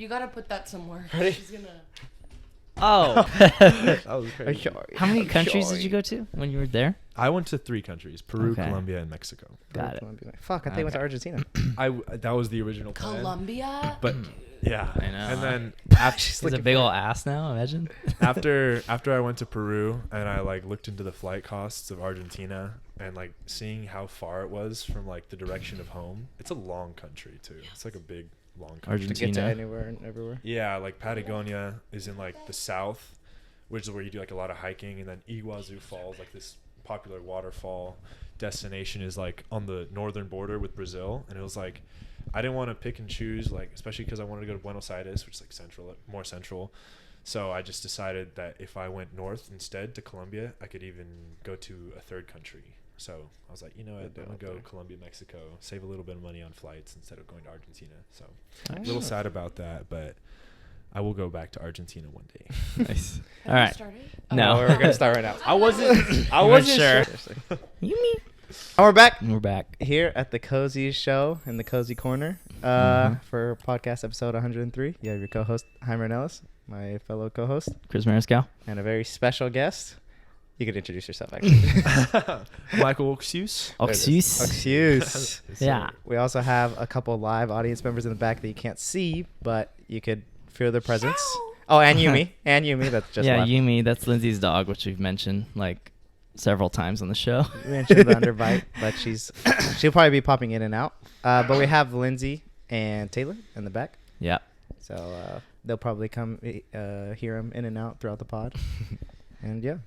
You gotta put that somewhere. Ready? She's gonna. Oh. That was crazy. How many countries did you go to when you were there? I went to 3 countries: Peru, Okay. Colombia, and Mexico. Got it. Fuck, I think it went to Okay. Argentina. That was the original plan. Colombia? But yeah, I know. and then He's a big old ass now, imagine. after I went to Peru and I like looked into the flight costs of Argentina and like seeing how far it was from like the direction of home. It's a long country too. It's like a big long country. To get to Argentina. anywhere and everywhere. Yeah, like Patagonia is in like the south, which is where you do like a lot of hiking, and then Iguazu Falls, like this popular waterfall destination, is like on the northern border with Brazil. And it was like I didn't want to pick and choose, like especially because I wanted to go to Buenos Aires, which is like central, more central. So I just decided that if I went north instead to Colombia, I could even go to a third country. So I was like, you know what, I'm gonna go Colombia, Mexico, save a little bit of money on flights instead of going to Argentina. So a little sad about that, but I will go back to Argentina one day. Nice. Have All you right. started? No. We're gonna start right now. I wasn't sure. Seriously. You mean? And we're back We're back. here at the Cozy Show in the Cozy Corner Mhm. for podcast episode 103. You have your co-host Jaime Ornelas, my fellow co-host, Chris Mariscal. and a very special guest. You could introduce yourself, actually. Michael Ojcius. Ojcius. Ojcius. Yeah. We also have a couple live audience members in the back that you can't see, but you could feel their presence. Oh, and Yumi. And Yumi, that's just Yeah, left. Yumi. That's Lindsay's dog, which we've mentioned like several times on the show. We mentioned the underbite, but she'll probably be popping in and out. But we have Lindsay and Taylor in the back, Yeah. so they'll probably come hear them in and out throughout the pod. And yeah,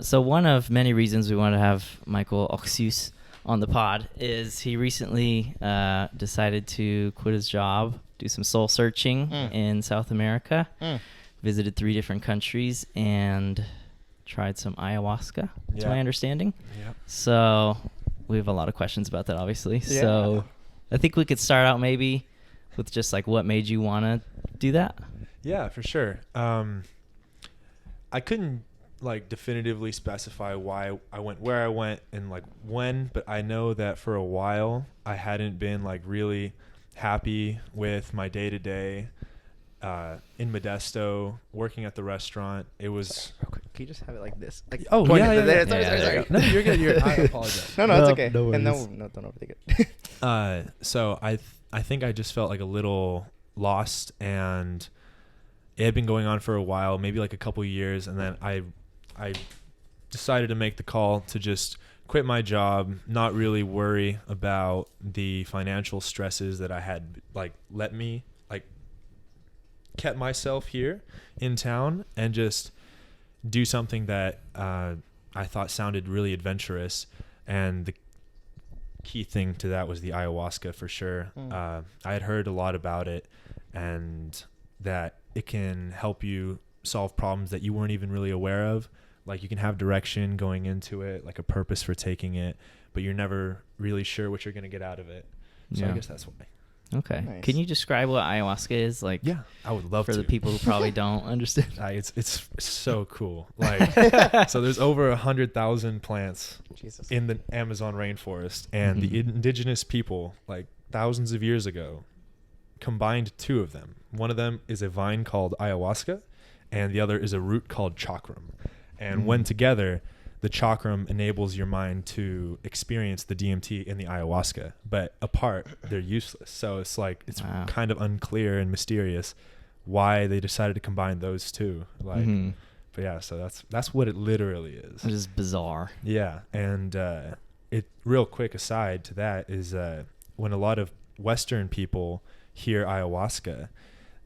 So one of many reasons we want to have Michael Ojcius on the pod is he recently decided to quit his job, do some soul searching in South America, visited 3 different countries, and tried some ayahuasca, to Yeah. my understanding. Yeah. So we have a lot of questions about that, obviously. Yeah. So I think we could start out maybe with just like what made you want to do that. Yeah, for sure. I couldn't like definitively specify why I went where I went and like when, but I know that for a while I hadn't been like really happy with my day-to-day in Modesto, working at the restaurant. It was real quick, can you just have it like this? Like, Oh, point yeah, it yeah, there. yeah. Sorry, Yeah, sorry, there sorry. you no, you're good. I apologize. No, it's No, okay. no And worries. no, don't overthink it. So I think I just felt like a little lost, and it had been going on for a while, maybe like a couple years, and then I decided to make the call to just quit my job, not really worry about the financial stresses that I had kept myself here in town, and just do something that I thought sounded really adventurous. And the key thing to that was the ayahuasca, for sure. I had heard a lot about it, and that it can help you solve problems that you weren't even really aware of. Like you can have direction going into it, like a purpose for taking it, but you're never really sure what you're going to get out of it. So I Yeah. guess that's why. Okay. Nice. Can you describe what ayahuasca is? Like, Yeah, I would love for to. the people who probably don't understand. It's so cool. Like, so there's over 100,000 plants Jesus. in the Amazon rainforest, and Mhm. the indigenous people, like thousands of years ago, combined 2 of them. One of them is a vine called ayahuasca, and the other is a root called chakram. And when together, the chakram enables your mind to experience the DMT in the ayahuasca, but apart, they're useless. So it's like, it's Wow. kind of unclear and mysterious why they decided to combine those 2. Like, Mhm. but yeah, so that's what it literally is. Which is bizarre. Yeah, and it real quick aside to that is when a lot of Western people hear ayahuasca,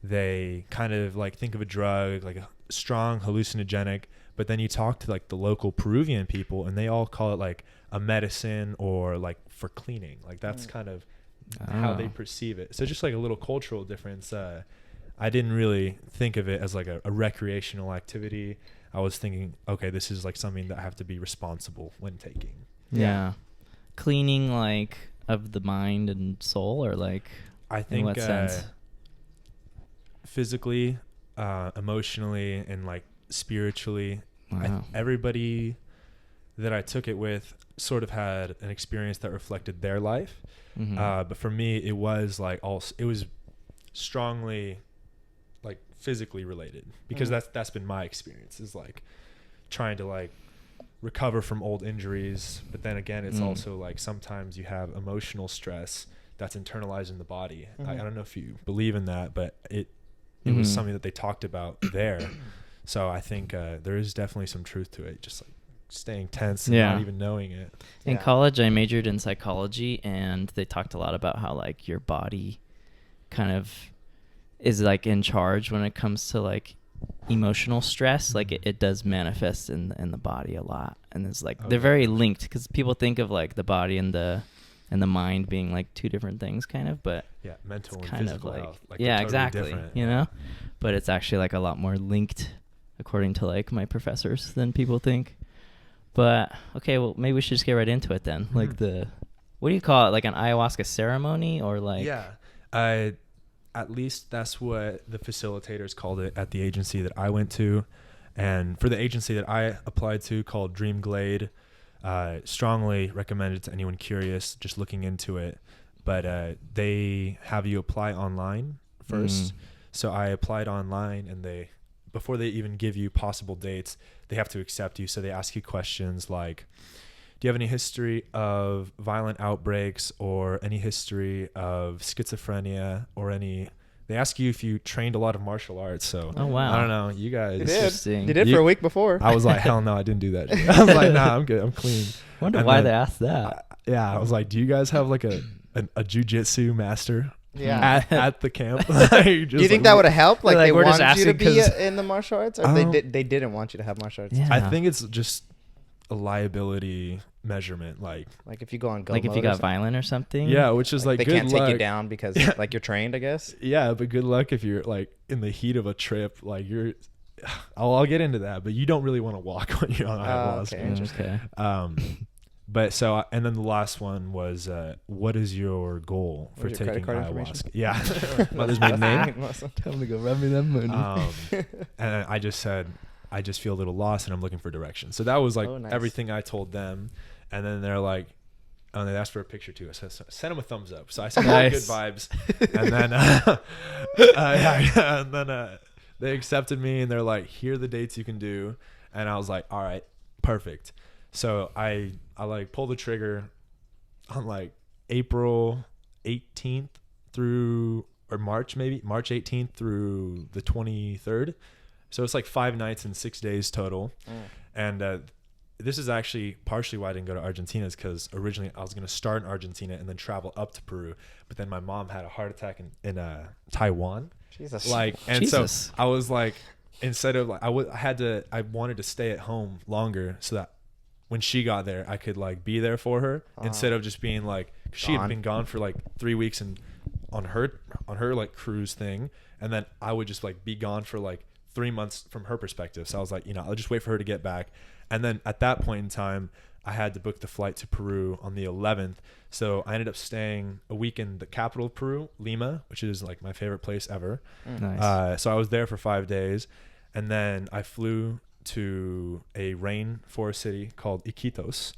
they kind of like think of a drug, like a strong hallucinogenic, but then you talk to like the local Peruvian people, and they all call it like a medicine or like for cleaning. Like that's kind of how they Oh. perceive it. So just like a little cultural difference. I didn't really think of it as like a recreational activity. I was thinking, okay, this is like something that I have to be responsible when taking. Yeah. Cleaning like of the mind and soul, or like I think in what sense? Physically, emotionally, and like spiritually. Wow. Everybody that I took it with sort of had an experience that reflected their life. Mhm. But for me, it was like it was strongly like physically related, because that's been my experience, is like trying to like recover from old injuries. But then again, it's also like sometimes you have emotional stress that's internalized in the body. I don't know if you believe in that, but it was something that they talked about there. So I think there is definitely some truth to it, just like staying tense and not even knowing it. In college, I majored in psychology, and they talked a lot about how like your body kind of is like in charge when it comes to like emotional stress. Like it does manifest in the body a lot, and it's like they're very linked, because people think of like the body and the mind being like two different things, kind of, but mental and kind physical of like health, like yeah, totally exactly different. You know, but it's actually like a lot more linked according to like my professors than people think. But okay, well maybe we should just get right into it then. Like what do you call it, like an ayahuasca ceremony, or like at least that's what the facilitators called it at the agency that I went to. And for the agency that I applied to, called Dream Glade, strongly recommended to anyone curious just looking into it. But they have you apply online first. So I applied online, and before they even give you possible dates, they have to accept you. So they ask you questions like, do you have any history of violent outbreaks, or any history of schizophrenia, or they ask you if you trained a lot of martial arts. So oh wow, I don't know, you guys. You did for a week before. I was like, hell no, I didn't do that. I was like, nah, I'm good, I'm clean. I wonder why they asked that. I was like, do you guys have like a jujitsu master? Yeah. At the camp. Do you think that would have helped? Like, they we're just wanted you to asking be 'cause- in the martial arts, or they didn't want you to have martial arts? Yeah. I think it's just a liability measurement, like if you go on go like if mode you or got something. violent or something. yeah, which is like they good can't luck. take you down because like you're trained, I guess. Yeah, but good luck if you're like in the heat of a trip, like I'll get into that, but you don't really want to walk when you're on ayahuasca. Okay, interesting. But so, and then the last one was, what is your goal for Where's your taking credit card ayahuasca? information? Yeah. Mother's maiden name. Tell them to go rub me that money. And I just said, I just feel a little lost and I'm looking for direction. So that was like nice. everything I told them. And then they're like, and they asked for a picture too. I said, send them a thumbs up. So I sent them good vibes. And then, they accepted me, and they're like, here are the dates you can do. And I was like, all right, perfect. So I like pulled the trigger on like April 18th March 18th through the 23rd. So it's like 5 nights and 6 days total. And this is actually partially why I didn't go to Argentina, is because originally I was going to start in Argentina and then travel up to Peru. But then my mom had a heart attack in Taiwan. Jesus. So I was like, instead of like, I wanted to stay at home longer so that when she got there, I could like be there for her instead of just being like, she had been gone for like 3 weeks and on her like cruise thing. And then I would just like be gone for like 3 months from her perspective. So I was like, I'll just wait for her to get back. And then at that point in time, I had to book the flight to Peru on the 11th. So I ended up staying a week in the capital of Peru, Lima, which is like my favorite place ever. Nice. So I was there for 5 days. And then I flew to a rainforest city called Iquitos.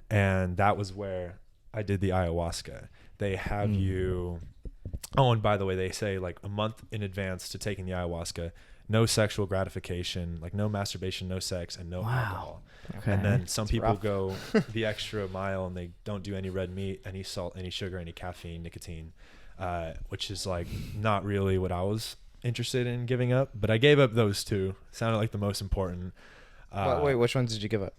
And that was where I did the ayahuasca. They have you... Oh, and by the way, they say like a month in advance to taking the ayahuasca, no sexual gratification, like no masturbation, no sex, and no alcohol. Okay. And then some people rough. go the extra mile and they don't do any red meat, any salt, any sugar, any caffeine, nicotine, which is like not really what I was interested in giving up. But I gave up those two. Sounded like the most important. Wait, which ones did you give up?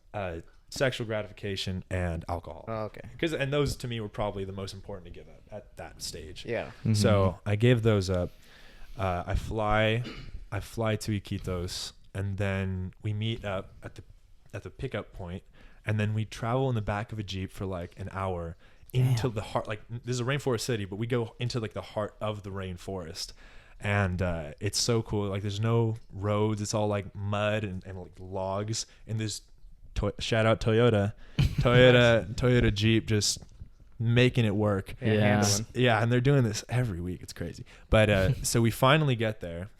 Sexual gratification and alcohol. Oh, okay. And those to me were probably the most important to give up at that stage. Yeah. Mm-hmm. So I gave those up. I fly to Iquitos, and then we meet up at the pickup point, and then we travel in the back of a Jeep for like an hour into the heart. Like, this is a rainforest city, but we go into like the heart of the rainforest. And it's so cool. Like, there's no roads. It's all like mud and like logs. And this shout out Toyota Jeep, just making it work. Yeah, and they're doing this every week. It's crazy. But so we finally get there,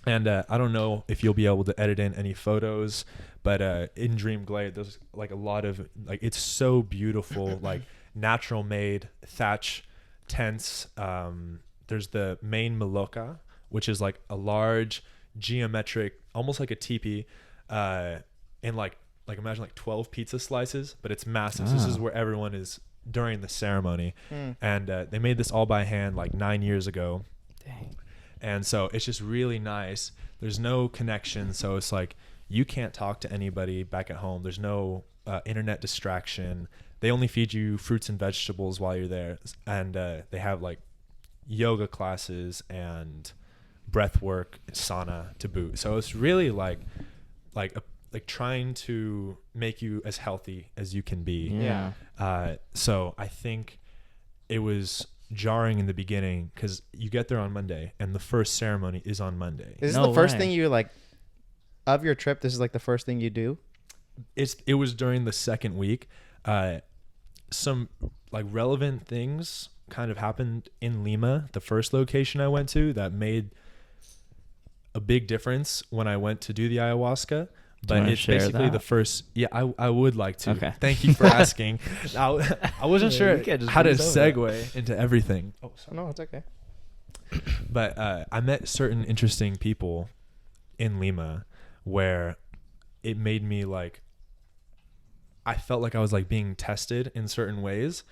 and I don't know if you'll be able to edit in any photos, but in Dream Glade, there's like a lot of like, it's so beautiful, like natural made thatch tents. There's the main Maloca, which is like a large geometric, almost like a teepee, and like imagine like 12 pizza slices, but it's massive. So this is where everyone is during the ceremony. And they made this all by hand like 9 years ago. Dang. And so it's just really nice. There's no connection, so it's like you can't talk to anybody back at home. There's no internet distraction. They only feed you fruits and vegetables while you're there, and they have like yoga classes and breath work, sauna to boot. So it's really like trying to make you as healthy as you can be. Yeah. So I think it was jarring in the beginning because you get there on Monday and the first ceremony is on Monday. Is this No the first way. thing you like of your trip? This is like the first thing you do? It was during the second week. Some like relevant things kind of happened in Lima, the first location I went to, that made a big difference when I went to do the ayahuasca. But wanna it's share basically that? the first. Yeah, I would like to. Okay. Thank you for asking. I wasn't Yeah, sure you can't just how to breeze over segue into everything. Oh, no, it's okay. But I met certain interesting people in Lima where it made me like, I felt like I was like being tested in certain ways.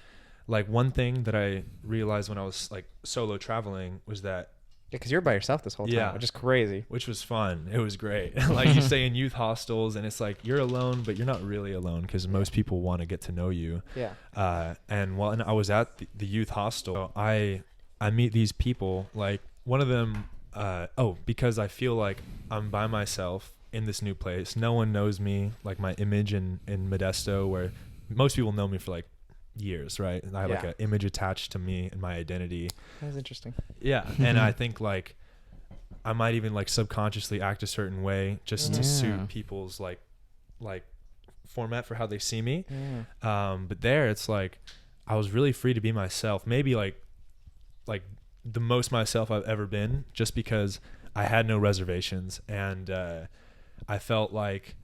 Like one thing that I realized when I was like solo traveling was that, Yeah, because you're by yourself this whole time, Yeah. which is crazy. which was fun. It was great. Like you stay in youth hostels and it's like you're alone, but you're not really alone because most people want to get to know you. Yeah. And when I was at the youth hostel, I meet these people. Like one of them, because I feel like I'm by myself in this new place. No one knows me, like my image in Modesto, where most people know me for like years, right? And I have like Yeah. an image attached to me and my identity. That's interesting. Yeah. And I think like I might even like subconsciously act a certain way just to Yeah. suit people's like format for how they see me. Yeah. But there it's like I was really free to be myself, maybe like the most myself I've ever been, just because I had no reservations. And I felt like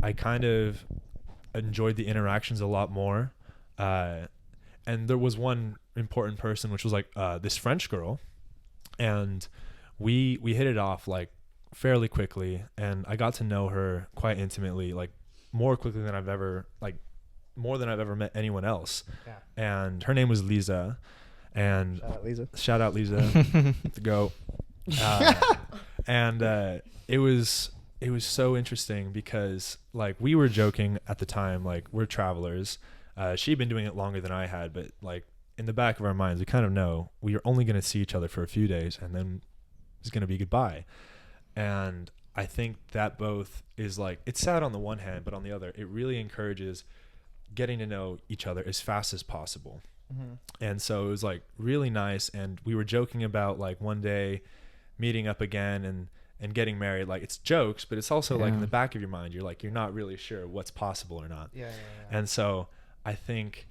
I kind of enjoyed the interactions a lot more. And there was one important person, which was like this French girl, and we hit it off like fairly quickly, and I got to know her quite intimately, like more quickly than I've ever more than I've ever met anyone else. Yeah. And her name was Lisa, and Shout out, Lisa. shout out Lisa to go. And it was so interesting because like we were joking at the time, like we're travelers. She'd been doing it longer than I had, but like in the back of our minds, we kind of know we are only going to see each other for a few days and then it's going to be goodbye. And I think that both is like, it's sad on the one hand, but on the other, it really encourages getting to know each other as fast as possible. Mm-hmm. And so it was like really nice. And we were joking about like one day meeting up again and getting married. Like it's jokes, but it's also like in the back of your mind, you're like, you're not really sure what's possible or not. Yeah. And so I think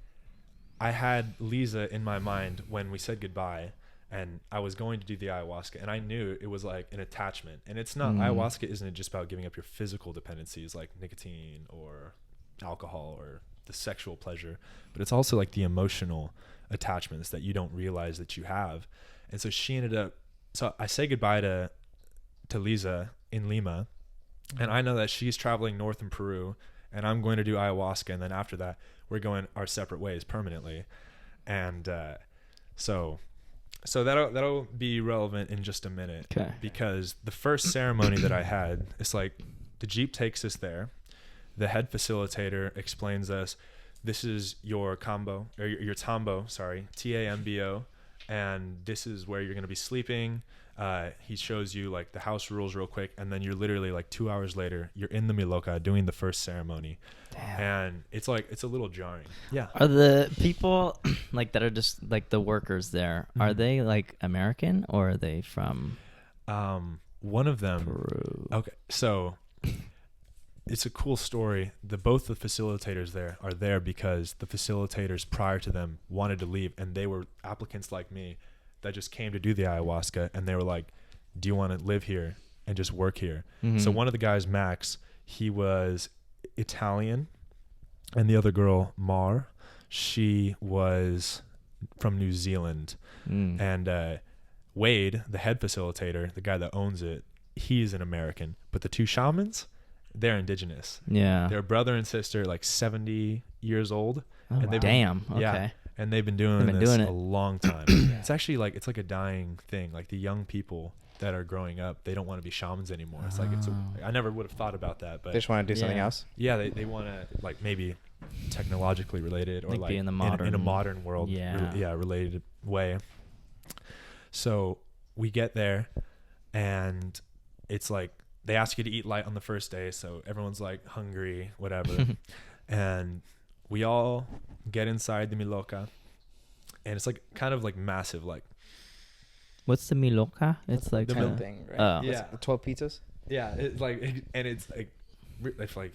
I had Lisa in my mind when we said goodbye and I was going to do the ayahuasca, and I knew it was like an attachment. And it's not, ayahuasca isn't just about giving up your physical dependencies like nicotine or alcohol or the sexual pleasure, but it's also like the emotional attachments that you don't realize that you have. And so she ended up, so I say goodbye to Lisa in Lima, and I know that she's traveling north in Peru and I'm going to do ayahuasca, and then after that we're going our separate ways permanently. And so that'll be relevant in just a minute. Okay. Because the first ceremony that I had, it's like the Jeep takes us there. The head facilitator explains us, this is your Kambo, or your Tambo, sorry, Tambo, and this is where you're going to be sleeping. He shows you like the house rules real quick, and then you're literally like 2 hours later, you're in the Miloca doing the first ceremony. Damn. And it's like, it's a little jarring. Yeah. Are the people like that are just like the workers there, are Mhm. they like American or are they from One of them, Peru? okay, so it's a cool story. Both the facilitators there are there because the facilitators prior to them wanted to leave, and they were applicants like me that just came to do the ayahuasca, and they were like, do you want to live here and just work here? Mhm. So one of the guys, Max, he was Italian, and the other girl, Mar, she was from New Zealand. Mm. And Wade, the head facilitator, the guy that owns it, he's an American, but the two shamans, they're indigenous. Yeah. They're brother and sister, like 70 years old. Oh, and they've damn. Yeah, Okay. and they've been doing They've been this doing it. a long time. It's actually like, it's like a dying thing. Like the young people that are growing up, they don't want to be shamans anymore. It's like, I never would have thought about that, but They just want to do something Yeah. else. yeah, they want to like maybe technologically related or Like like be in the in modern- a modern world, Yeah. related way. So we get there, and it's like they ask you to eat light on the first day, so everyone's like hungry, whatever, and we all get inside the miloka, and it's like kind of like massive, like What's the miloka? It's like the Kind of thing, right? Oh. Yeah. The 12 pizzas. yeah, it's like and it's like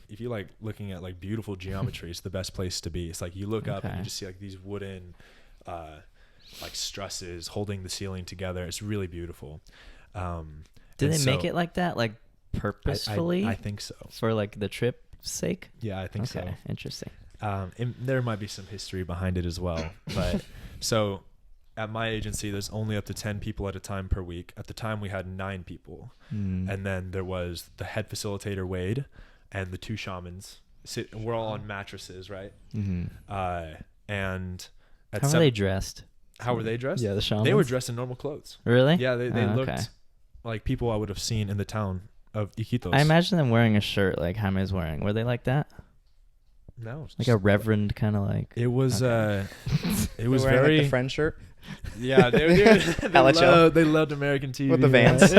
if you like looking at like beautiful geometry, it's the best place to be. It's like you look up and you Okay. just see like these wooden like trusses holding the ceiling together. It's really beautiful. Did and they make so it like that, like purposefully, I think so. for like the trip's sake? Yeah, I think Okay, interesting. and there might be some history behind it as well. But so at my agency, there's only up to 10 people at a time per week. At the time, we had 9 people. And then there was the head facilitator, Wade, and the two shamans. We're all on mattresses, right? Mm-hmm. And at How were they dressed? how were they dressed? Yeah, the shamans. They were dressed in normal clothes. Really? Yeah, they Oh, looked okay. like people I would have seen in the town of Iquitos. I imagine them wearing a shirt like Jaime's wearing. Were they like that? No, it's Like just- a reverend kind of like. It was Okay. it was They're wearing, very like, the friend shirt yeah. LHL. They loved American TV with the Vans.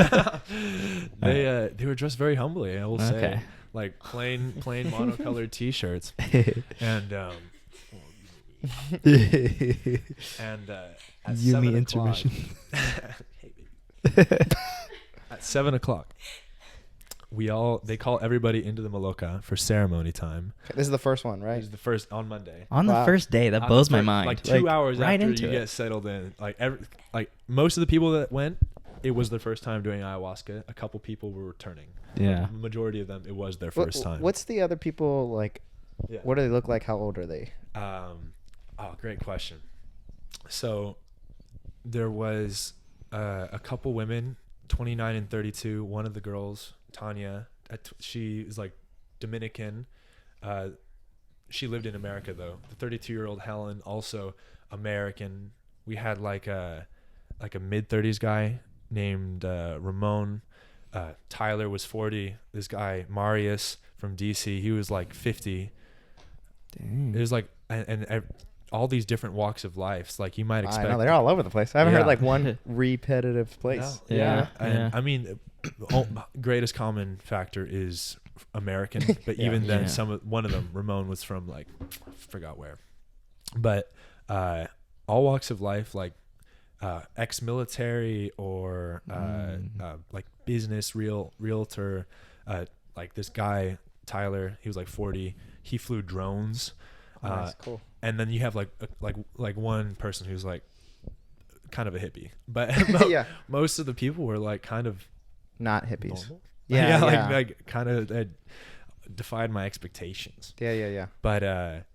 They were dressed very humbly. I will say, Okay. like plain monocolored T-shirts and and at Yumi 7 intermission. o'clock, hey, baby. At 7 o'clock, they call everybody into the Maloka for ceremony time. This is the first one, It right? was the first on Monday. On the Wow. first day, that On blows the my first- mind. Like 2 hours right after into you it. get settled in, like most of the people that went, it was their first time doing ayahuasca. A couple people were returning. Yeah. The majority of them, it was their What- first time. What's the other people like? Yeah. What do they look like? How old are they? Oh, great question. So there was a couple women, 29 and 32. One of the girls, Tanya, she is like Dominican. She lived in America though. The 32-year-old Helen, also American. We had like a mid-30s guy named Ramon. Tyler was 40. This guy Marius from DC, he was like 50. Dang. It was like and all these different walks of life. Like you might I expect. know they're all over the place. I haven't Yeah. heard like one repetitive place. No, Yeah. And Yeah. I mean, the greatest common factor is American, but Yeah. even then, Yeah. one of them, Ramon, was from like, I forgot where, but all walks of life, like ex-military or like business, realtor, like this guy Tyler, he was like 40. He flew drones. Nice, cool. And then you have like one person who's like kind of a hippie, but Yeah. most of the people were like kind of Not hippies. normal. Yeah, yeah. like kind of defied my expectations. Yeah. But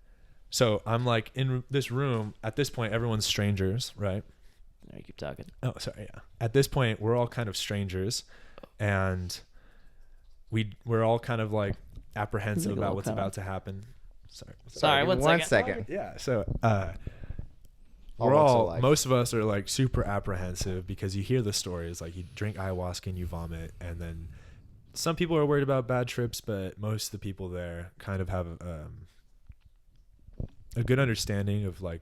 so I'm like in this room at this point, everyone's strangers, right? No, you keep talking. Oh, sorry. Yeah. At this point, we're all kind of strangers, and we're all kind of like apprehensive Like a about little what's kind of- about to happen. Sorry, Give me one second. Yeah. So All we're walks of all life. most of us are like super apprehensive because you hear the stories, like you drink ayahuasca and you vomit, and then some people are worried about bad trips, but most of the people there kind of have a good understanding of like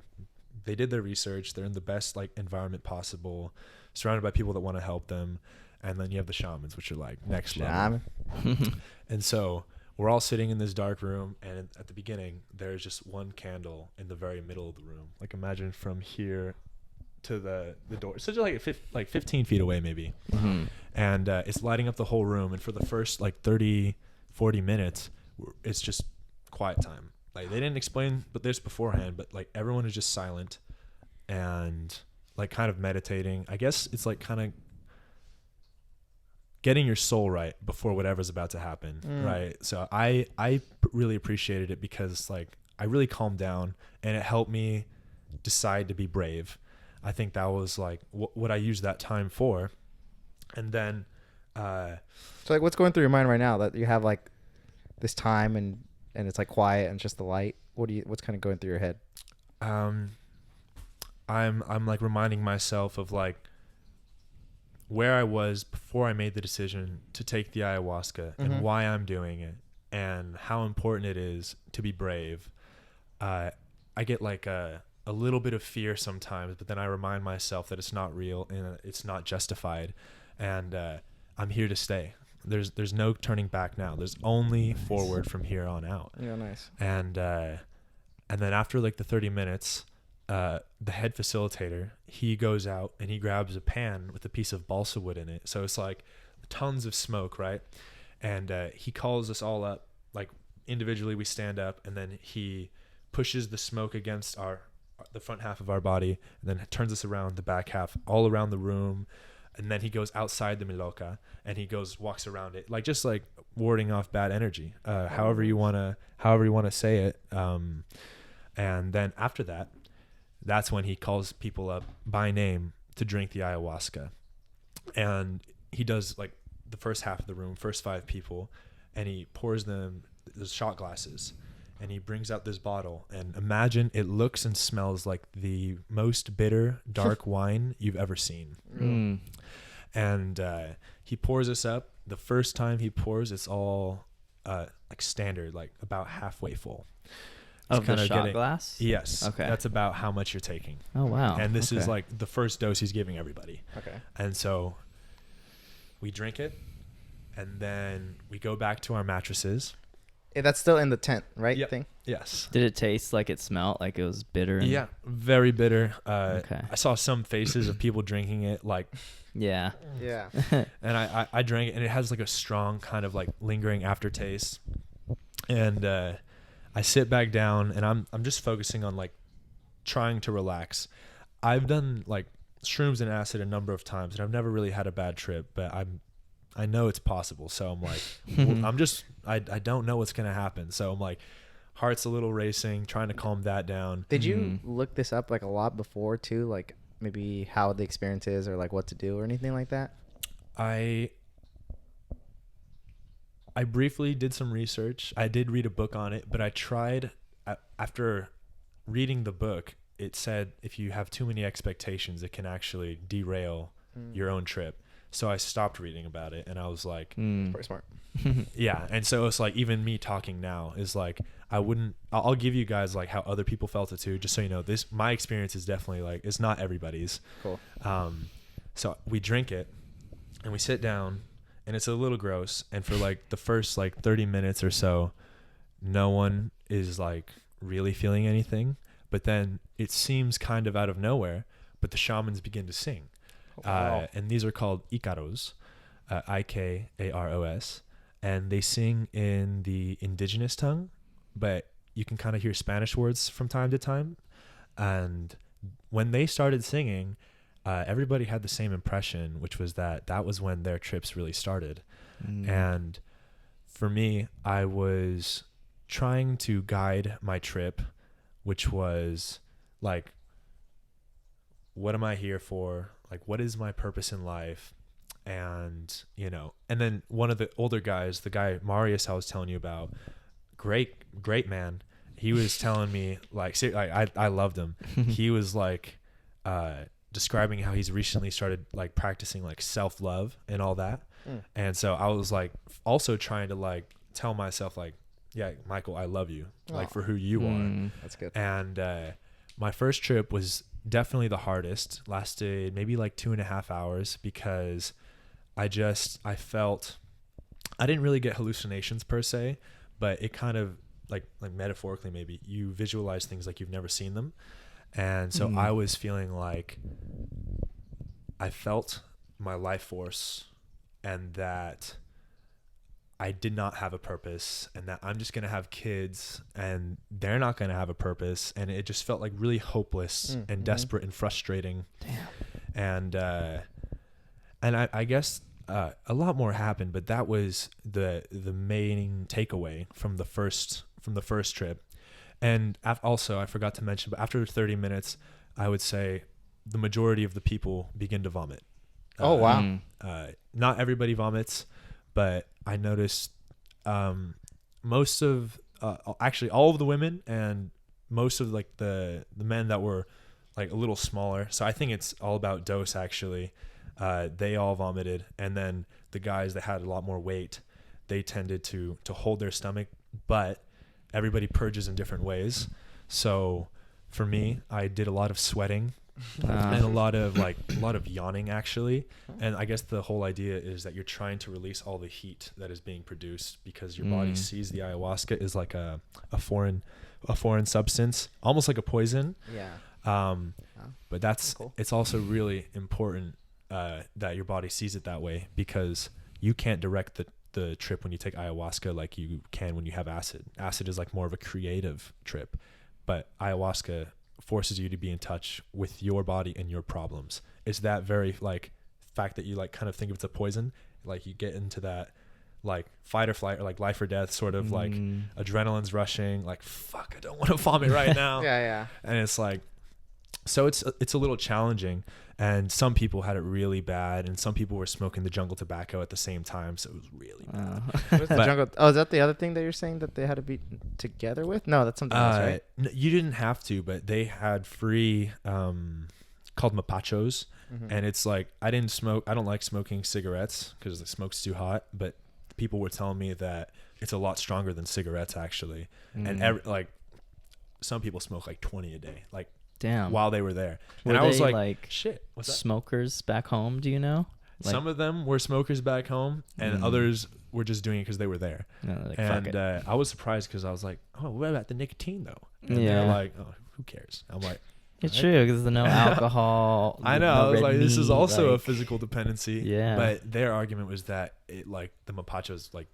they did their research, they're in the best like environment possible, surrounded by people that want to help them, and then you have the shamans, which are like next level. Shaman. And so we're all sitting in this dark room, and at the beginning, there's just one candle in the very middle of the room. Like imagine from here to the door, so just like 15 feet away maybe. Mm-hmm. And it's lighting up the whole room. And for the first like 30, 40 minutes, it's just quiet time. Like they didn't explain this beforehand, but like everyone is just silent and like kind of meditating. I guess it's like kind of getting your soul right before whatever's about to happen, right? So I really appreciated it because like I really calmed down and it helped me decide to be brave. I think that was like what I used that time for. And then So like, what's going through your mind right now that you have like this time and it's like quiet and just the light? What's kind of going through your head? I'm like reminding myself of like where I was before I made the decision to take the ayahuasca and why I'm doing it and how important it is to be brave. I get like a little bit of fear sometimes, but then I remind myself that it's not real and it's not justified, and I'm here to stay. There's no turning back now. There's only forward from here on out. Yeah, nice. And then after like the 30 minutes, the head facilitator, he goes out and he grabs a pan with a piece of balsa wood in it. So it's like tons of smoke, right? And he calls us all up, like individually we stand up, and then he pushes the smoke against the front half of our body, and then turns us around the back half, all around the room. And then he goes outside the miloka and he walks around it, like just like warding off bad energy, however you want to say it. And then after that, that's when he calls people up by name to drink the ayahuasca. And he does like the first half of the room, first 5 people, and he pours them the shot glasses. And he brings out this bottle, and imagine it looks and smells like the most bitter, dark wine you've ever seen. Mm. And he pours us up. The first time he pours, it's all like standard, like about halfway full. Of the shot glass? Yes. Okay. That's about how much you're taking. Oh, wow. And this is like the first dose he's giving everybody. Okay. And so we drink it, and then we go back to our mattresses. Yeah, that's still in the tent, right? Yep. Thing. Yes. Did it taste like it smelled like it was bitter? Yeah, very bitter. Okay. I saw some faces of people drinking it, like, Yeah. Yeah. and I drank it, and it has like a strong kind of like lingering aftertaste. And I sit back down, and I'm just focusing on like trying to relax. I've done like shrooms and acid a number of times, and I've never really had a bad trip, but I know it's possible. So I'm like, I don't know what's going to happen. So I'm like, heart's a little racing, trying to calm that down. Did you look this up like a lot before too? Like maybe how the experience is or like what to do or anything like that? I briefly did some research. I did read a book on it, but I tried after reading the book, it said if you have too many expectations, it can actually derail your own trip. So I stopped reading about it, and I was like, Pretty smart. yeah. And so it's like, even me talking now is like, I'll give you guys like how other people felt it too, just so you know, my experience is definitely like, it's not everybody's. Cool. So we drink it and we sit down, and it's a little gross. And for like the first like 30 minutes or so, no one is like really feeling anything, but then it seems kind of out of nowhere, but the shamans begin to sing. Wow. And these are called Ikaros, Ikaros, and they sing in the indigenous tongue, but you can kind of hear Spanish words from time to time. And when they started singing, everybody had the same impression, which was that was when their trips really started. And for me, I was trying to guide my trip, which was like, what am I here for? Like, what is my purpose in life? And, you know, and then one of the older guys, the guy Marius I was telling you about, great man. He was telling me like, I loved him. He was like, describing how he's recently started like practicing like self-love and all that. And so I was like also trying to like tell myself like, yeah, Michael, I love you, like for who you are. That's good. And my first trip was definitely the hardest. Lasted maybe like 2.5 hours because I felt, I didn't really get hallucinations per se, but it kind of like metaphorically, maybe you visualize things like you've never seen them. And so I was feeling like I felt my life force, and that I did not have a purpose, and that I'm just going to have kids and they're not going to have a purpose. And it just felt like really hopeless and desperate and frustrating. Damn. And I guess a lot more happened, but that was the main takeaway from the first trip. And also, I forgot to mention, but after 30 minutes, I would say the majority of the people begin to vomit. Oh, wow. Not everybody vomits, but I noticed most of actually all of the women and most of like the men that were like a little smaller. So I think it's all about dose actually. They all vomited, and then the guys that had a lot more weight, they tended to hold their stomach, but everybody purges in different ways. So for me, I did a lot of sweating and a lot of yawning actually. And I guess the whole idea is that you're trying to release all the heat that is being produced because your body sees the ayahuasca is like a foreign substance, almost like a poison. Yeah. But that's cool. It's also really important that your body sees it that way, because you can't direct the trip when you take ayahuasca like you can when you have acid. Acid is like more of a creative trip, but ayahuasca forces you to be in touch with your body and your problems. It's that very like fact that you like kind of think of it's a poison, like you get into that like fight or flight or like life or death sort of like adrenaline's rushing, like fuck, I don't want to vomit right now. Yeah. And it's like, so it's a little challenging, and some people had it really bad, and some people were smoking the jungle tobacco at the same time, so it was really bad. What's the jungle? Oh, is that the other thing that you're saying that they had to be together with? No, that's something else, right? You didn't have to, but they had free called mapachos, and it's like I don't like smoking cigarettes because the smoke's too hot, but people were telling me that it's a lot stronger than cigarettes actually. And like some people smoke like 20 a day, like damn, while they were there. Were and I was they, like shit, what's that? Smokers back home, do you know? Like, some of them were smokers back home, and others were just doing it because they were there. no, like, And fuck it. I was surprised because I was like, oh, what about the nicotine though? And they're Yeah. like, oh, who cares? I'm like, It's true, because no alcohol. I know. No I was red like, this is meat, also a like- physical dependency. Yeah. But their argument was that it like the mapachos like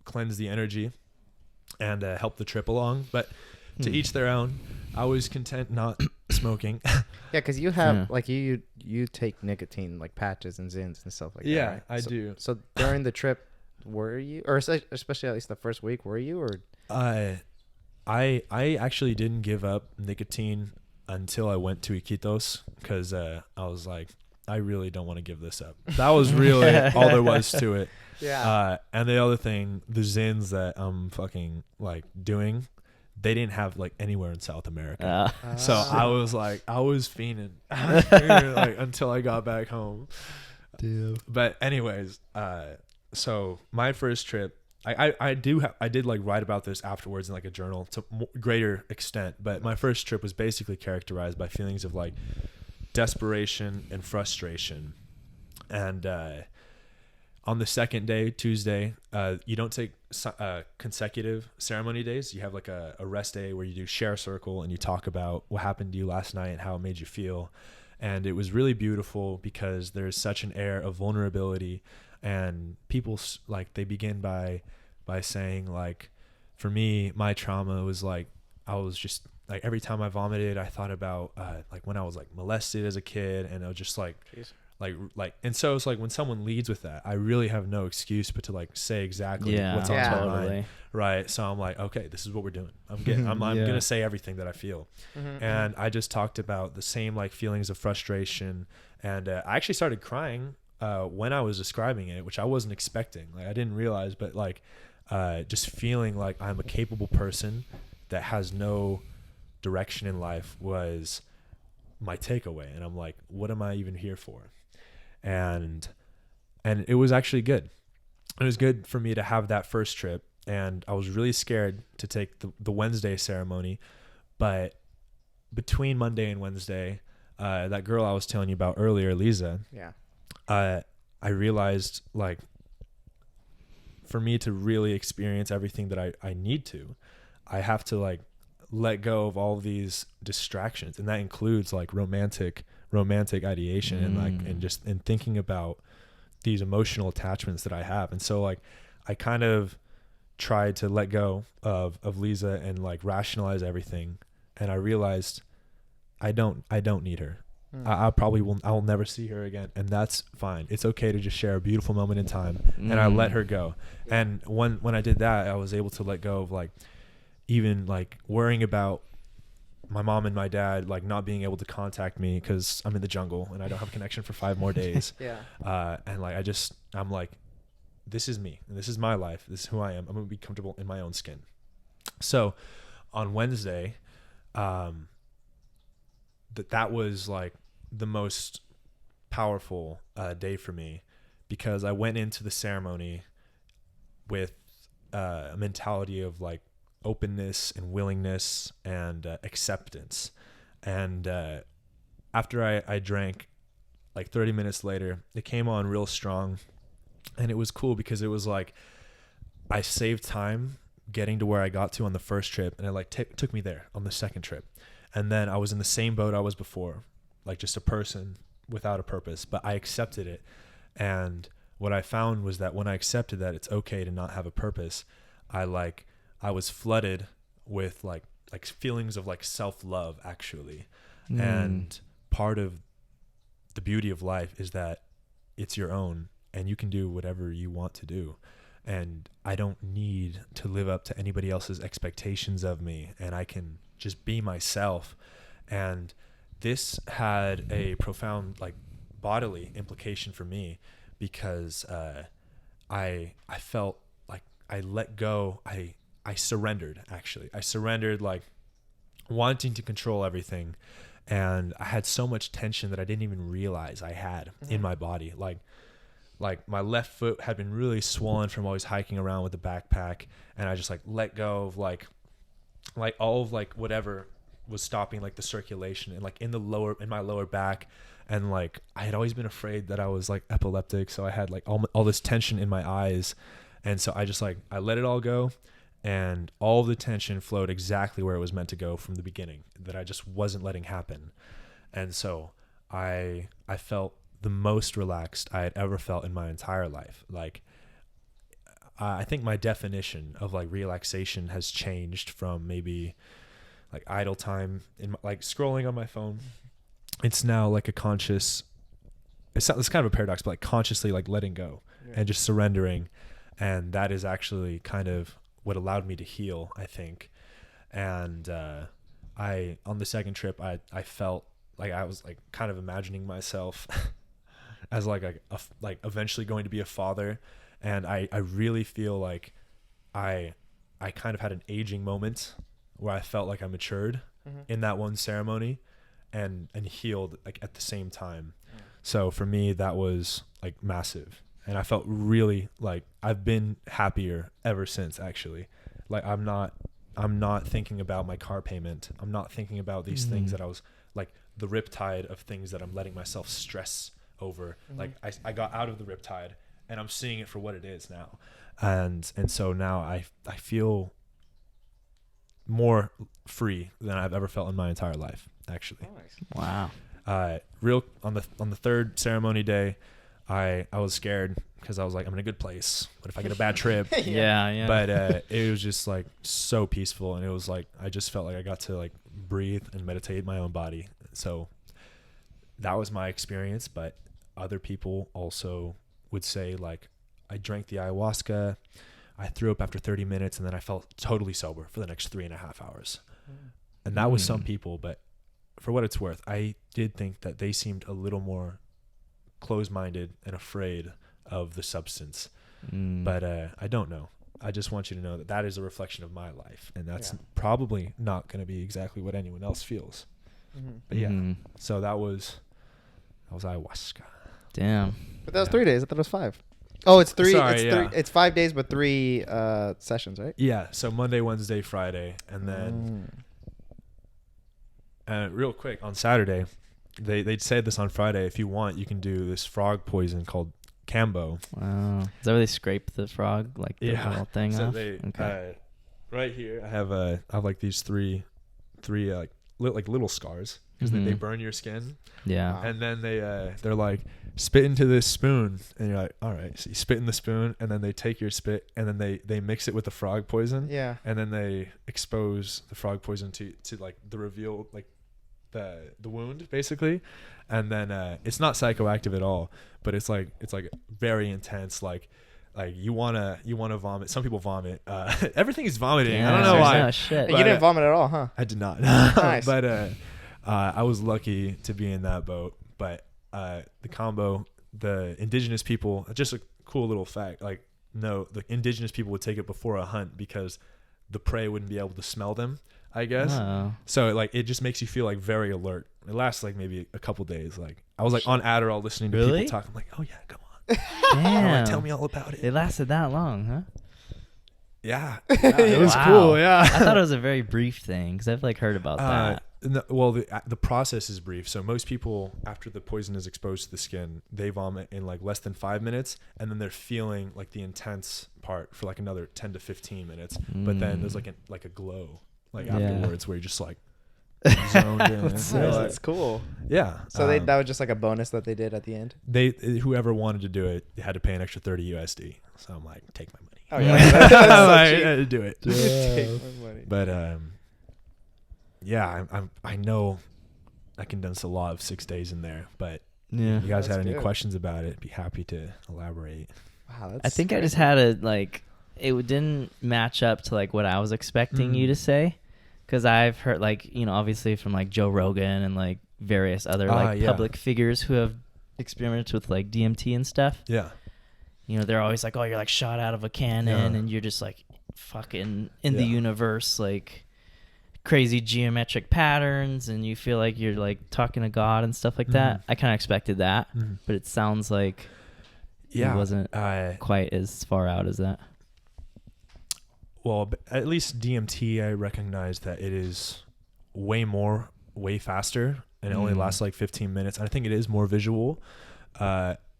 cleanse the energy and help the trip along. But to each their own. I was content not smoking. Yeah, because you have Yeah. like you take nicotine like patches and zins and stuff like Yeah, that. Right? I So- do. So during the trip, were you, or especially at least the first week, were you, or? I actually didn't give up nicotine until I went to Iquitos, because I was like, I really don't want to give this up. That was really all there was to it. Yeah. And the other thing, the zins that I'm fucking like doing, they didn't have like anywhere in South America. So I was like, I was fiending like until I got back home. Dude. But anyways, so my first trip, I did like write about this afterwards in like a journal to greater extent, but my first trip was basically characterized by feelings of like desperation and frustration. And on the second day, Tuesday, you don't take consecutive ceremony days. You have like a rest day where you do share circle and you talk about what happened to you last night and how it made you feel. And it was really beautiful because there's such an air of vulnerability, and people like they begin by saying like, for me, my trauma was like, I was just like, every time I vomited, I thought about like when I was like molested as a kid, and it was just like, Jeez. like, and so it's like when someone leads with that, I really have no excuse but to like say exactly what's on my mind, right? So I'm like, okay, this is what we're doing. I'm gonna say everything that I feel. And I just talked about the same like feelings of frustration, and I actually started crying when I was describing it, which I wasn't expecting. Like I didn't realize, but like just feeling like I'm a capable person that has no direction in life was my takeaway. And I'm like, what am I even here for? And it was actually good. It was good for me to have that first trip, and I was really scared to take the Wednesday ceremony. But between Monday and Wednesday, that girl I was telling you about earlier, Lisa, I realized like, for me to really experience everything that I need to, I have to like let go of all these distractions, and that includes like romantic ideation and thinking about these emotional attachments that I have. And so like I kind of tried to let go of Lisa and like rationalize everything, and I realized I don't need her. I'll never see her again, and that's fine. It's okay to just share a beautiful moment in time. And I let her go. And when I did that, I was able to let go of like even like worrying about my mom and my dad like not being able to contact me because I'm in the jungle and I don't have connection for 5 more days. And like I'm like, this is me and this is my life. This is who I am. I'm gonna be comfortable in my own skin. So on Wednesday, that was like the most powerful day for me, because I went into the ceremony with a mentality of like openness and willingness and acceptance. And after I drank, like 30 minutes later, it came on real strong. And it was cool because it was like I saved time getting to where I got to on the first trip, and it like took me there on the second trip. And then I was in the same boat I was before, like just a person without a purpose, but I accepted it. And what I found was that when I accepted that it's okay to not have a purpose, I was flooded with like feelings of like self-love actually. And part of the beauty of life is that it's your own and you can do whatever you want to do. And I don't need to live up to anybody else's expectations of me, and I can just be myself. And this had a profound like bodily implication for me, because I felt like I let go. I surrendered, actually. I surrendered, like wanting to control everything. And I had so much tension that I didn't even realize I had in my body. Like my left foot had been really swollen from always hiking around with the backpack, and I just like let go of like all of like whatever was stopping like the circulation, and like in my lower back. And like I had always been afraid that I was like epileptic, so I had like all this tension in my eyes. And so I just like I let it all go, and all of the tension flowed exactly where it was meant to go from the beginning, that I just wasn't letting happen. And so I felt the most relaxed I had ever felt in my entire life. Like I think my definition of like relaxation has changed from maybe like idle time in like scrolling on my phone. It's now like a conscious, it's kind of a paradox, but like consciously like letting go and just surrendering. And that is actually kind of what allowed me to heal, I think. And on the second trip, I felt like I was like kind of imagining myself as like eventually going to be a father. And I really feel like I kind of had an aging moment where I felt like I matured in that one ceremony and healed like at the same time. So for me, that was like massive. And I felt really like I've been happier ever since, actually. Like I'm not thinking about my car payment. I'm not thinking about these things that I was like the riptide of things that I'm letting myself stress over. Like I got out of the riptide and I'm seeing it for what it is now. And so now I feel more free than I've ever felt in my entire life, actually. Wow. On the third ceremony day, I was scared because I was like, I'm in a good place. What if I get a bad trip? Yeah. But it was just like so peaceful, and it was like I just felt like I got to like breathe and meditate my own body. So that was my experience. But other people also would say like I drank the ayahuasca, I threw up after 30 minutes, and then I felt totally sober for the next 3.5 hours. And that was some people, but for what it's worth, I did think that they seemed a little more closed-minded and afraid of the substance. But I don't know. I just want you to know that that is a reflection of my life, and that's probably not going to be exactly what anyone else feels. But so that was ayahuasca. Damn. But that was 3 days. I thought it was 5. Oh, it's 3. Sorry, It's 5 days, but 3 sessions, right? Yeah. So Monday, Wednesday, Friday, and then real quick on Saturday, they'd say this on Friday. If you want, you can do this frog poison called Kambo. Wow. Is that where they scrape the frog, like the little thing so off? They, Okay. right here, I have like these three like little scars because they burn your skin. Yeah. And then they're like, spit into this spoon, and you're like, all right. So you spit in the spoon, and then they take your spit, and then they mix it with the frog poison. Yeah. And then they expose the frog poison to like the reveal, like the wound basically. And then it's not psychoactive at all, but it's like very intense, like like you wanna vomit. Some people vomit. Everything is vomiting. Yeah, I don't know why. no shit. You didn't vomit at all, huh? I did not. Nice. But I was lucky to be in that boat. But the Kambo, the indigenous people, just a cool little fact. Like, no, the indigenous people would take it before a hunt because the prey wouldn't be able to smell them, I guess. Oh. So like it just makes you feel like very alert. It lasts like maybe a couple days. Like I was like on Adderall listening to Really? people talk. I'm like, oh yeah, come on. Damn. Tell me all about it. It lasted that long, huh? Yeah, it was Wow. cool. Yeah, I thought it was a very brief thing because I've like heard about that. Well, the process is brief. So most people, after the poison is exposed to the skin, they vomit in like less than 5 minutes, and then they're feeling like the intense part for like another 10 to 15 minutes. But then there's like a glow like afterwards where you're just like zoned in. That's cool. Yeah. So that was just like a bonus that they did at the end. Whoever wanted to do it, they had to pay an extra 30 USD. So I'm like, take my money. Oh yeah, that's so cheap. I do it. Take my money. But yeah, I know I condensed a lot of 6 days in there. But Yeah. if you guys That's had any good. questions about it, be happy to elaborate. Wow, that's I think I crazy. just had a like it didn't match up to like what I was expecting you to say, because I've heard like obviously from like Joe Rogan and like various other like yeah. public figures who have experimented with like DMT and stuff. Yeah. They're always like, oh, you're like shot out of a cannon and you're just like fucking in the universe, like crazy geometric patterns, and you feel like you're like talking to God and stuff like that. I kind of expected that, but it sounds like it wasn't quite as far out as that. Well, at least DMT, I recognize that it is way faster, and it only lasts like 15 minutes. I think it is more visual.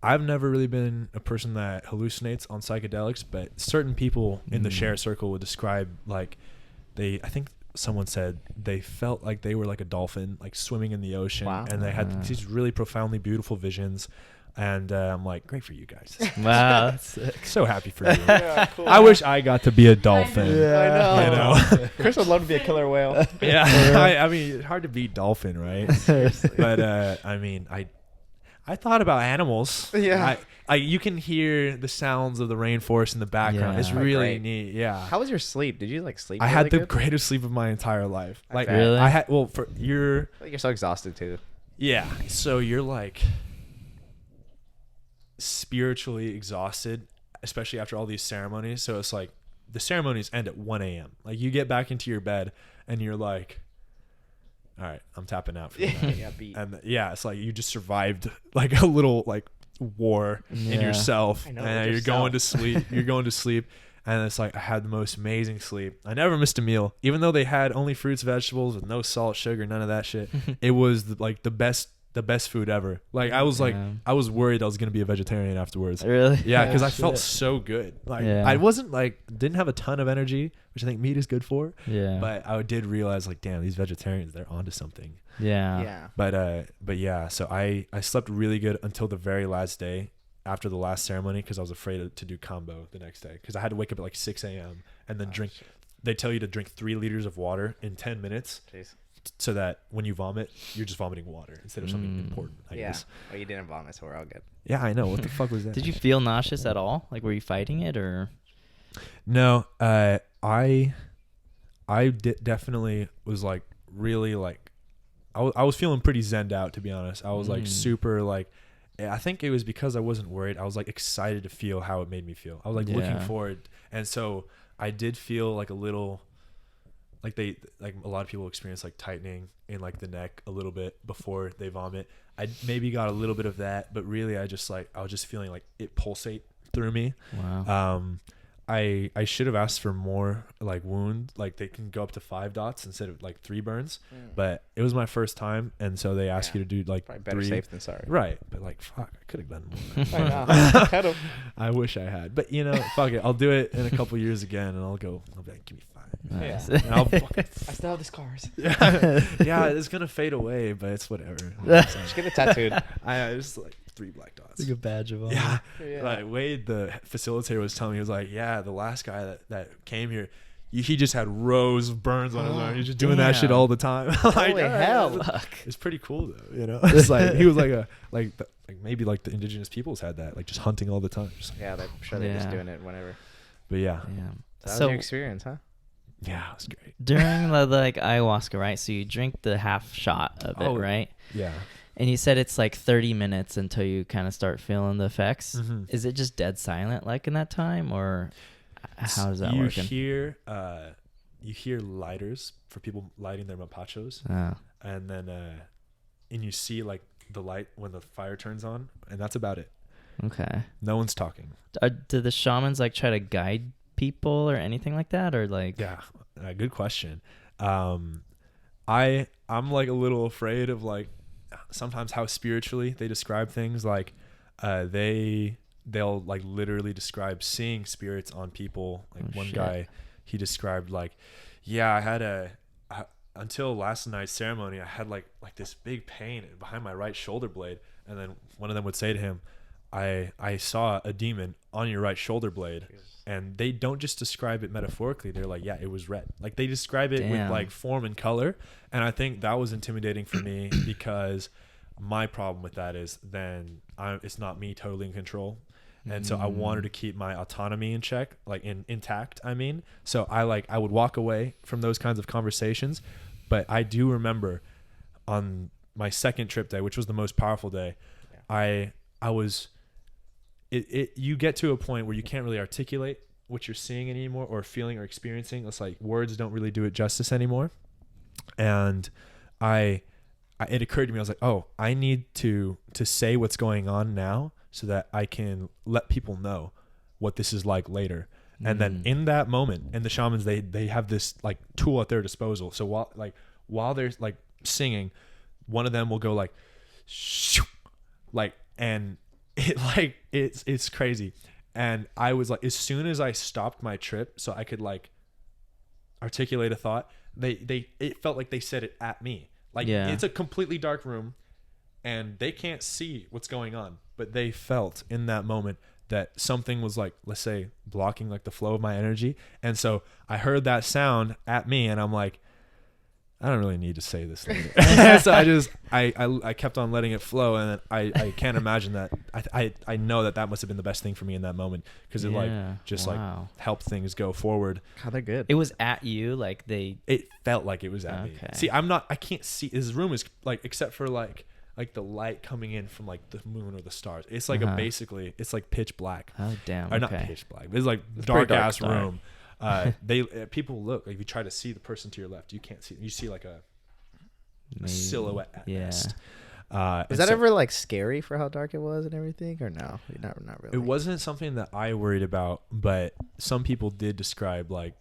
I've never really been a person that hallucinates on psychedelics, but certain people in the share circle would describe like I think someone said they felt like they were like a dolphin, like swimming in the ocean. Wow. And they had these really profoundly beautiful visions. And I'm like, great for you guys. Wow, that's sick. So happy for you. Yeah, cool. I wish I got to be a dolphin. I know. You know? Chris would love to be a killer whale. Yeah. I mean, hard to beat dolphin, right? But I mean, I thought about animals. Yeah. You can hear the sounds of the rainforest in the background. Yeah. It's Oh, really great. neat. Yeah. How was your sleep? Did you like sleep? I really had the good? greatest sleep of my entire life. Like bet. Really? I had I feel like you're so exhausted too. yeah. So you're like spiritually exhausted, especially after all these ceremonies. So it's like the ceremonies end at 1 a.m. Like you get back into your bed and you're like, all right, I'm tapping out for the night. Yeah, beat. And it's like you just survived like a little like war in Yeah. yourself, I know, and with you're going to yourself. sleep. You're going to sleep, and it's like I had the most amazing sleep. I never missed a meal, even though they had only fruits, vegetables with no salt, sugar, none of that shit. It was the best food ever. Like I was like Yeah. I was worried I was gonna be a vegetarian afterwards. Really? Yeah, because I Shit. felt so good. Like Yeah. I wasn't like didn't have a ton of energy, which I think meat is good for. Yeah. But I did realize like, damn, these vegetarians, they're onto something. Yeah. Yeah. But yeah, so I slept really good until the very last day after the last ceremony, because I was afraid to do Kambo the next day, because I had to wake up at like 6 a.m. and then drink. They tell you to drink 3 liters of water in 10 minutes, Jeez. so that when you vomit, you're just vomiting water instead of something important. I Yeah. guess. Well, you didn't vomit, so we're all good. Yeah, I know. What the fuck was that? Did you feel nauseous at all? Like, were you fighting it or? No, I definitely was like really like I was feeling pretty zenned out, to be honest. I was like super like, I think it was because I wasn't worried. I was like excited to feel how it made me feel. I was like looking forward, and so I did feel like a little like a lot of people experience like tightening in like the neck a little bit before they vomit. I maybe got a little bit of that, but really I was just feeling like it pulsate through me. Wow. I should have asked for more like wound, like they can go up to 5 dots instead of like 3 burns, but it was my first time, and so they ask you to do like Probably better 3. safe than sorry. Right, but like fuck, I could have done more. I know. Had 'em. I wish I had, but fuck it, I'll do it in a couple years again, and I'll be like, give me 5. Nice. Yeah. And I'll fucking, I still have the scars. yeah, it's gonna fade away, but it's whatever. Just get it tattooed. I just like 3 black dots. Like a badge of honor. Yeah. Yeah. Like Wade, the facilitator, was telling me, he was like, yeah, the last guy that came here, he just had rows of burns on his arm. He's just doing that shit all the time. Like, Holy hell. It's pretty cool though, you know. It's like he was like maybe like the indigenous peoples had that, like just hunting all the time. Yeah, I'm sure they're just doing it whenever. But yeah. So that was your experience, huh? Yeah, it was great. During the like ayahuasca, right? So you drink the half shot of it, right? Yeah. And you said it's like 30 minutes until you kind of start feeling the effects. Mm-hmm. Is it just dead silent like in that time, or how does that work? You hear lighters for people lighting their mapachos, and then and you see like the light when the fire turns on, and that's about it. Okay. No one's talking. Do the shamans like try to guide people or anything like that, or like? Yeah, good question. I'm like a little afraid of like sometimes how spiritually they describe things. Like they'll like literally describe seeing spirits on people. Like one guy, he described like, yeah, I had until last night's ceremony, I had like this big pain behind my right shoulder blade, and then one of them would say to him, I saw a demon on your right shoulder blade. And they don't just describe it metaphorically. They're like, yeah, it was red. Like they describe it with like form and color. And I think that was intimidating for me because my problem with that is then it's not me totally in control. And so I wanted to keep my autonomy in check, like intact, I mean. So I would walk away from those kinds of conversations. But I do remember on my second trip day, which was the most powerful day, I was... you get to a point where you can't really articulate what you're seeing anymore or feeling or experiencing. It's like words don't really do it justice anymore. And it occurred to me, I was like, oh, I need to say what's going on now so that I can let people know what this is like later. And then in that moment, and the shamans, they have this like tool at their disposal. So while they're like singing, one of them will go like, shoo, like, and it's crazy. And I was like, as soon as I stopped my trip so I could like articulate a thought, it felt like they said it at me. Like it's a completely dark room and they can't see what's going on, but they felt in that moment that something was like, let's say, blocking like the flow of my energy. And so I heard that sound at me and I'm like, I don't really need to say this later. So I kept on letting it flow, and I can't imagine that. I know that must have been the best thing for me in that moment because it like helped things go forward. God, they're good. It was at you, like they. It felt like it was at me. See, I can't see. This room is like, except for like the light coming in from like the moon or the stars. It's like basically it's like pitch black. Oh damn! Or not pitch black. It's like dark ass room. People look like if you try to see the person to your left, you can't see. You see like a silhouette at best. Was that ever like scary for how dark it was and everything, or no? Not really. It wasn't something that I worried about, but some people did describe like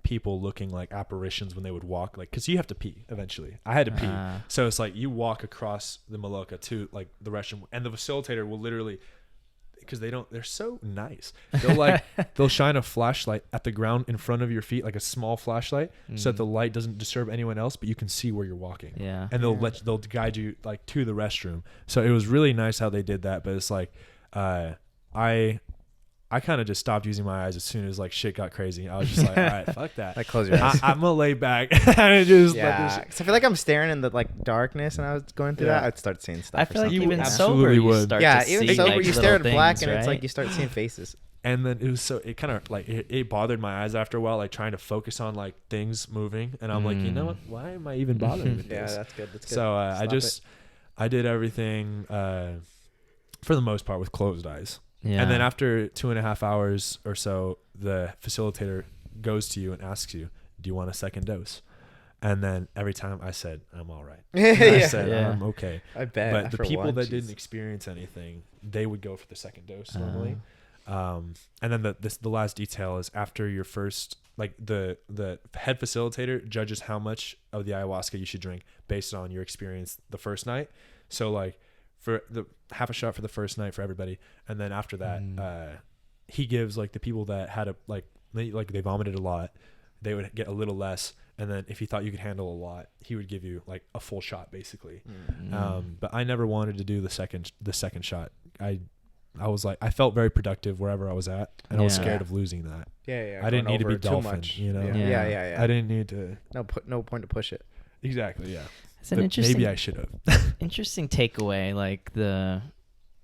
people looking like apparitions when they would walk, like because you have to pee eventually. I had to pee, so it's like you walk across the Maloka to like the restroom, and the facilitator will literally. Because they're so nice. They'll shine a flashlight at the ground in front of your feet, like a small flashlight, so that the light doesn't disturb anyone else, but you can see where you're walking. Yeah. And they'll guide you like to the restroom. So it was really nice how they did that. But it's like, I kind of just stopped using my eyes as soon as like shit got crazy. I was just like, all right, fuck that. Like close your eyes. I'm gonna lay back and just Cause I feel like I'm staring in the like darkness, and I was going through that. I'd start seeing stuff. I feel like even sober you start to even see, sober like, you stare at black, things, and it's right? like you start seeing faces. And then it kind of like it bothered my eyes after a while, like trying to focus on like things moving, and I'm like, you know what? Why am I even bothering with this? Yeah, that's good. That's good. So I did everything for the most part with closed eyes. Yeah. And then after 2.5 hours or so, the facilitator goes to you and asks you, do you want a second dose? And then every time I said, I'm all right. I said, I'm okay. I bet. But the people that didn't experience anything, they would go for the second dose normally. And then the last detail is after your first, like the head facilitator judges how much of the ayahuasca you should drink based on your experience the first night. So like, for the half a shot for the first night for everybody, and then after that he gives like the people that had they vomited a lot, they would get a little less, and then if he thought you could handle a lot, he would give you like a full shot basically. But I never wanted to do the second shot. I was like, I felt very productive wherever I was at, and I was scared of losing that. Yeah. I didn't need to be too dolphin, much. you know. Yeah. I didn't need to. No point to push it. Exactly. Yeah. It's an interesting. Maybe I should have. Interesting takeaway, like the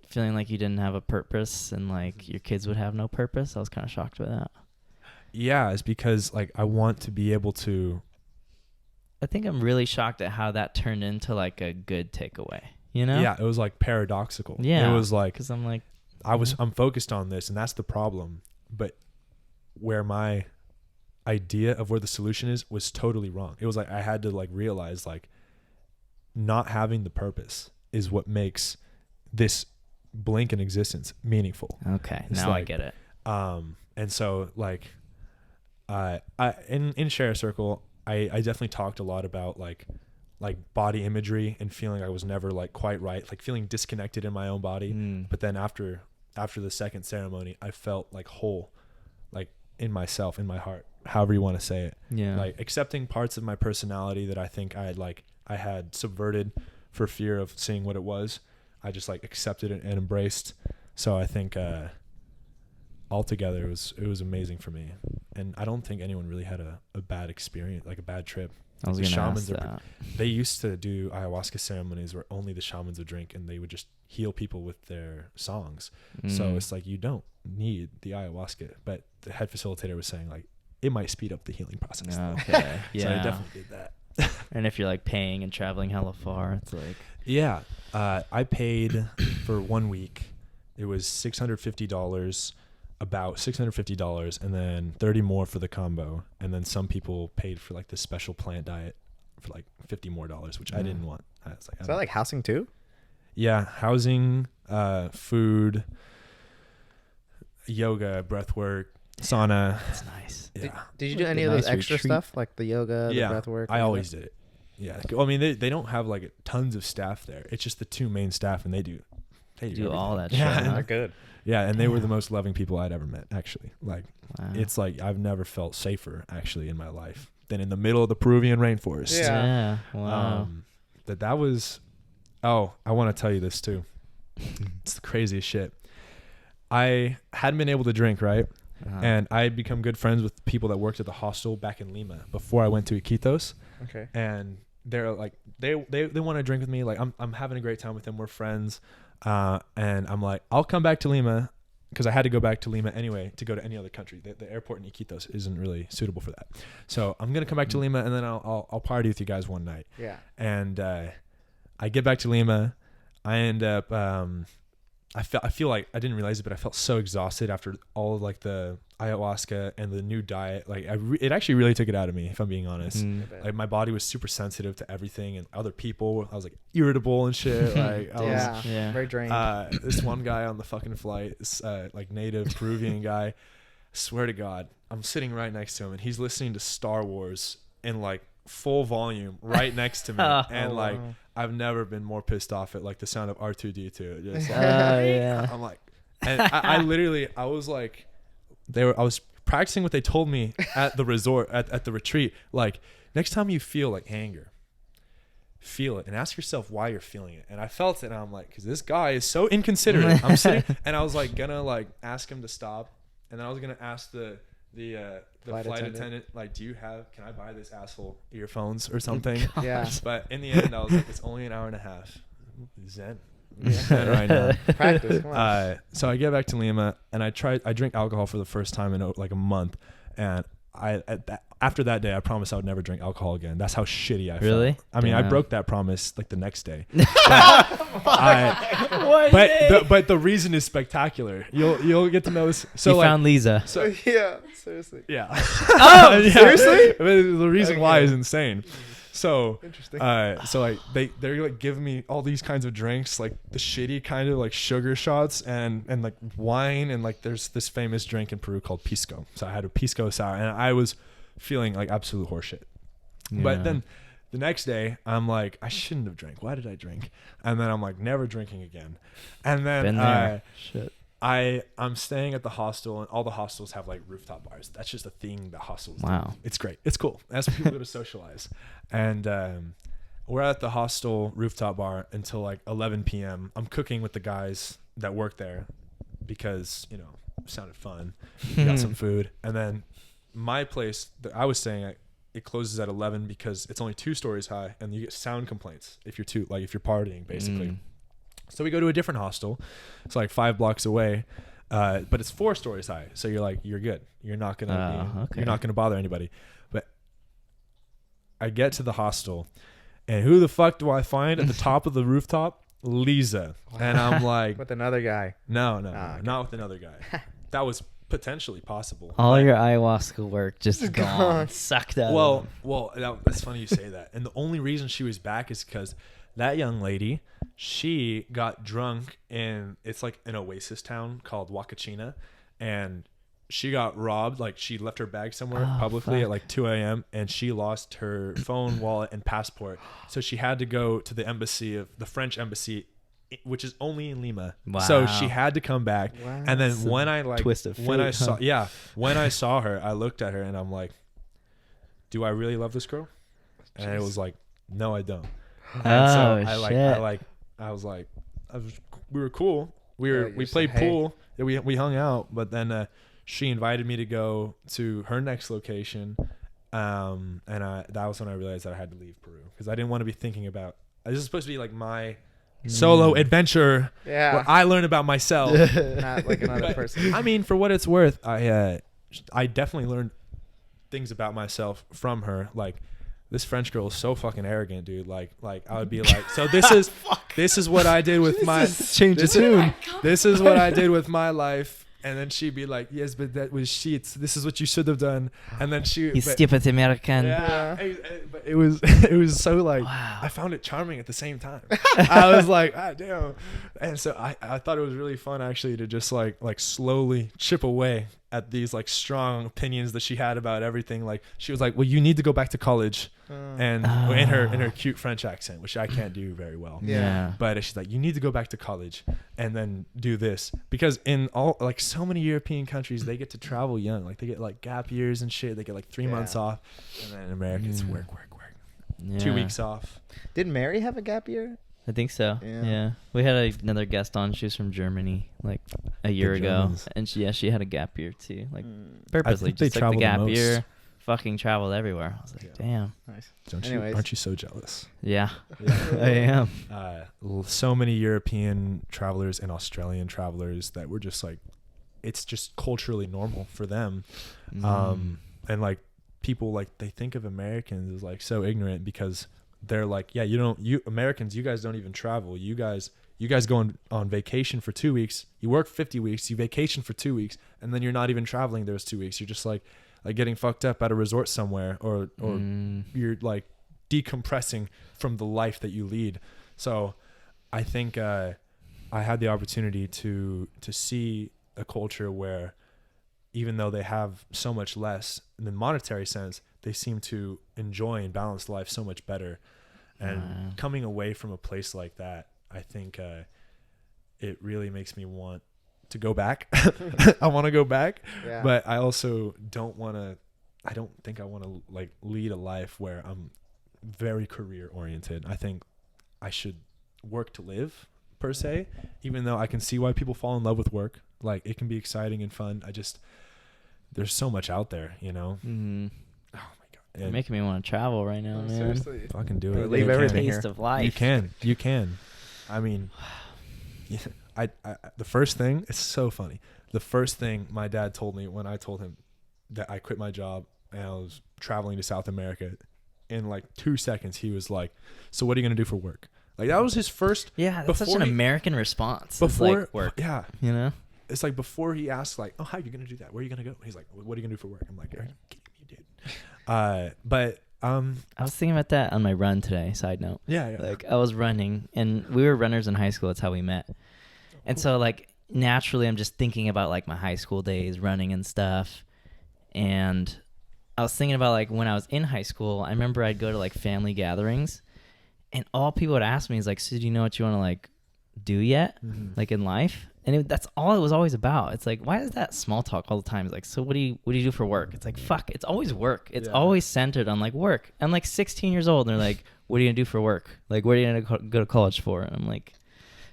feeling like you didn't have a purpose and like your kids would have no purpose. I was kind of shocked by that. Yeah, it's because like I want to be able to. I think I'm really shocked at how that turned into like a good takeaway. You know? Yeah, it was like paradoxical. Yeah, it was like because I'm like I'm focused on this, and that's the problem. But where my idea of where the solution is was totally wrong. It was like I had to like realize like not having the purpose is what makes this blink in existence meaningful. okay, It's now I like, get it. And so like I in Share Circle, I definitely talked a lot about like body imagery and feeling I was never like quite right, like feeling disconnected in my own body. But then after the second ceremony, I felt like whole, like in myself, in my heart, however you want to say it. Yeah. Like accepting parts of my personality that I think I had subverted for fear of seeing what it was. I just like accepted it and embraced. So I think altogether it was amazing for me. And I don't think anyone really had a bad experience, like a bad trip. I was The gonna shamans ask that. They used to do ayahuasca ceremonies where only the shamans would drink, and they would just heal people with their songs. So it's like you don't need the ayahuasca, but the head facilitator was saying like it might speed up the healing process. Okay. Yeah. So I definitely did that. And if you're like paying and traveling hella far, it's like Yeah. I paid for 1 week. It was $650, about $650, and then 30 more for the combo. And then some people paid for like this special plant diet for like $50 more, which I didn't want. I was like, Is that like housing too? yeah, housing, food, yoga, breath work, sauna. that's nice. Yeah. Did you do Like any a of those nice extra retreat. stuff like the yoga, the Yeah, breath work? I always did it. Yeah. I mean, they don't have like tons of staff there. It's just the two main staff, and they do all everything. that Yeah. shit. They're Huh? good. Yeah, and they were the Damn. most loving people I'd ever met, actually. Like, Wow. it's like I've never felt safer, actually, in my life than in the middle of the Peruvian rainforest. Yeah. Yeah. Wow. That was... Oh, I want to tell you this, too. It's the craziest shit. I hadn't been able to drink, right? And I had become good friends with people that worked at the hostel back in Lima before I went to Iquitos. Okay. And they're like, they want to drink with me. Like, I'm having a great time with them. We're friends. And I'm like, I'll come back to Lima, because I had to go back to Lima anyway to go to any other country. The airport in Iquitos isn't really suitable for that. So I'm going to come back to Lima, and then I'll party with you guys one night. Yeah. And I get back to Lima. I end up I feel like I didn't realize it, but I felt so exhausted after all of like the ayahuasca and the new diet. Like it actually really took it out of me, if I'm being honest. Like my body was super sensitive to everything and other people. I was like irritable and shit. Like I was, Very drained. this one guy on the fucking flight, this like native Peruvian guy, swear to God, I'm sitting right next to him and he's listening to Star Wars in like full volume right next to me. And like I've never been more pissed off at like the sound of R2D2. Just like, yeah. I'm like, and I literally, I was like, I was practicing what they told me at the resort, at the retreat. Like, next time you feel like anger, feel it and ask yourself why you're feeling it. And I felt it, and I'm like, because this guy is so inconsiderate. I'm sitting, and I was like gonna like ask him to stop, and then I was gonna ask the flight attendant, like, can I buy this asshole earphones or something? Yeah. But in the end, I was like, it's only an hour and a half. Zen. Zen right now. Practice. Come on. So I get back to Lima and I drink alcohol for the first time in like a month, and after that day I promised I would never drink alcohol again. That's how shitty I felt. Really? I mean, I Damn. broke that promise like the next day. What? But the reason is spectacular. You'll get to know this. So you like, found Lisa. so Yeah. Seriously. yeah. Oh, Yeah. seriously? I mean, the reason why Okay. is insane. So Interesting. so like they're like giving me all these kinds of drinks, like the shitty kind of like sugar shots and like wine, and like there's this famous drink in Peru called pisco. So I had a pisco sour and I was feeling like absolute horseshit. But then the next day I'm like, I shouldn't have drank. Why did I drink? And then I'm like, never drinking again. And then Been there. Shit. I'm staying at the hostel, and all the hostels have like rooftop bars. That's just a thing that hostels do. Wow. It's great. It's cool. That's where people go to socialize. And we're at the hostel rooftop bar until like 11 p.m. I'm cooking with the guys that work there. because, you know, it sounded fun. We got some food. And then my place that I was staying at, it closes at 11 because it's only 2 stories high, and you get sound complaints if you're if you're partying, basically. So we go to a different hostel. It's like 5 blocks away, but it's 4 stories high. So you're good. You're not gonna bother anybody. But I get to the hostel, and who the fuck do I find at the top of the rooftop? Lisa. Wow. And I'm like, with another guy. No, okay. Not with another guy. That was potentially possible. All your ayahuasca work just gone, sucked out. That's funny you say that. And the only reason she was back is because that young lady, she got drunk in, it's like an oasis town called Wakachina, and she got robbed. Like, she left her bag somewhere publicly at like 2 a.m. and she lost her phone, wallet, and passport. So she had to go to the French embassy, which is only in Lima. Wow. So she had to come back. Wow. And then when I saw her, I looked at her and I'm like, do I really love this girl? And it was like, no, I don't. And we were cool. We played pool. We hung out, but then she invited me to go to her next location. And that was when I realized that I had to leave Peru, because I didn't want to be thinking about, this is supposed to be like my solo adventure where I learn about myself. Not like another person. I mean, for what it's worth, I definitely learned things about myself from her. Like, this French girl is so fucking arrogant, dude. Like I would be like, so this is what I did with this is what I did with my life. And then she'd be like, yes, but that was shit. This is what you should have done. And then you stupid American. Yeah. But it was so like, wow. I found it charming at the same time. I was like, damn. And so I thought it was really fun, actually, to just like slowly chip away at these like strong opinions that she had about everything. Like, she was like, well, you need to go back to college. And in her cute French accent, which I can't do very well. Yeah. But she's like, you need to go back to college and then do this, because in all, like, so many European countries, they get to travel young. Like, they get like gap years and shit. They get like 3 months off, and then in America it's work. Yeah. 2 weeks off. Did Mary have a gap year? I think so. Yeah. We had another guest on. She was from Germany like a year ago, and she had a gap year too. Like, purposely just like the gap year. Fucking traveled everywhere. I was like, damn. Nice. Aren't you so jealous? Yeah. I am. So many European travelers and Australian travelers that were just like, it's just culturally normal for them. And like, people, like, they think of Americans as like so ignorant, because they're like, yeah, you Americans, you guys don't even travel. You guys go on vacation for 2 weeks. You work 50 weeks. You vacation for 2 weeks, and then you're not even traveling those 2 weeks. You're just like getting fucked up at a resort somewhere, or you're like decompressing from the life that you lead. So I think I had the opportunity to see a culture where, even though they have so much less in the monetary sense, they seem to enjoy and balance life so much better. And coming away from a place like that, I think it really makes me want to go back. I want to go back, but I also I don't think I want to like lead a life where I'm very career oriented. I think I should work to live, per se, even though I can see why people fall in love with work. Like, it can be exciting and fun. There's so much out there, you know? Mm-hmm. Oh my God. You're making me want to travel right now, man. Seriously. Fucking do it. Leave everything here. Taste of life. You can. I mean, I the first thing, it's so funny. The first thing my dad told me when I told him that I quit my job and I was traveling to South America, in like 2 seconds, he was like, so what are you going to do for work? Like, that was his first. Yeah, that's such an American response. Before like work. Yeah. You know? It's like, before he asked, like, oh, how are you going to do that? Where are you going to go? He's like, what are you going to do for work? I'm like, are you kidding me, dude? But I was thinking about that on my run today, side note. Yeah. Like, I was running, and we were runners in high school. That's how we met. And so, like, naturally, I'm just thinking about, like, my high school days, running and stuff. And I was thinking about, like, when I was in high school, I remember I'd go to, like, family gatherings, and all people would ask me is, like, so do you know what you want to, like, do yet? Mm-hmm. Like, in life? And that's all it was always about. It's like, why is that small talk all the time? It's like, so what do you do for work? It's like, fuck, it's always work. It's always centered on, like, work. I'm like 16 years old, and they're like, what are you gonna do for work? Like, what are you gonna go to college for? And I'm like,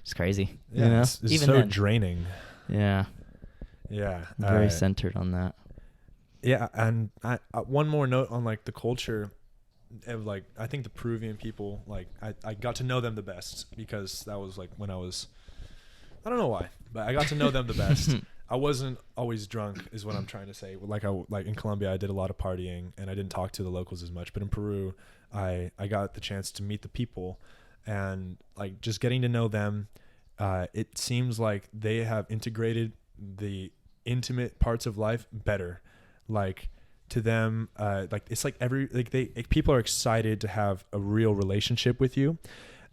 it's crazy. Yeah, you know? it's even so draining. Yeah. Yeah. Very centered on that. Yeah, and one more note on like the culture of like I think the Peruvian people, like I got to know them the best because that was like when I don't know why, but I got to know them the best. I wasn't always drunk is what I'm trying to say. Like in Colombia I did a lot of partying and I didn't talk to the locals as much, but in Peru I got the chance to meet the people and like just getting to know them. It seems like they have integrated the intimate parts of life better. Like to them, like it's like people are excited to have a real relationship with you.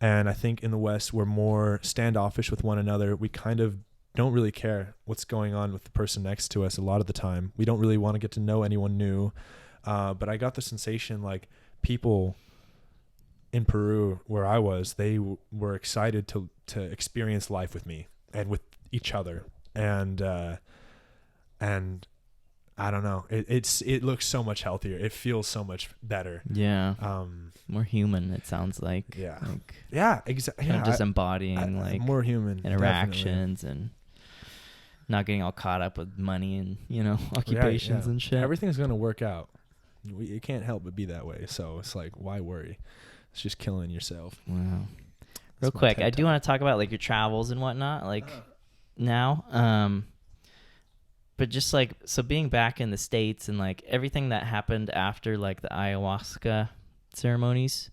And I think in the West, we're more standoffish with one another. We kind of don't really care what's going on with the person next to us a lot of the time. We don't really want to get to know anyone new. But I got the sensation like people in Peru where I was, they were excited to experience life with me and with each other. And I don't know. It looks so much healthier. It feels so much better. Yeah. More human. It sounds like. Yeah. Like, yeah. Exactly. Yeah, just embodying like more human interactions and not getting all caught up with money and occupations and shit. Everything's gonna work out. You can't help but be that way. So it's like, why worry? It's just killing yourself. Wow. Real quick, I do want to talk about like your travels and whatnot. Like now. But just like, so being back in the States and like everything that happened after like the ayahuasca ceremonies,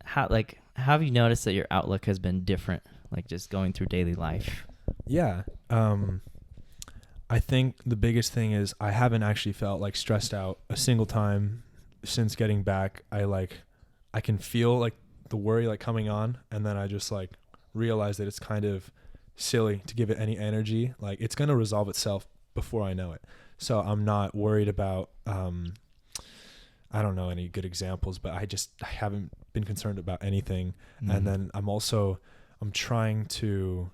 how have you noticed that your outlook has been different, like just going through daily life? Yeah. I think the biggest thing is I haven't actually felt like stressed out a single time since getting back. I can feel like the worry like coming on, and then I just like realize that it's kind of silly to give it any energy. Like it's going to resolve itself before I know it. So I'm not worried about, I don't know any good examples, but I haven't been concerned about anything. And then I'm trying to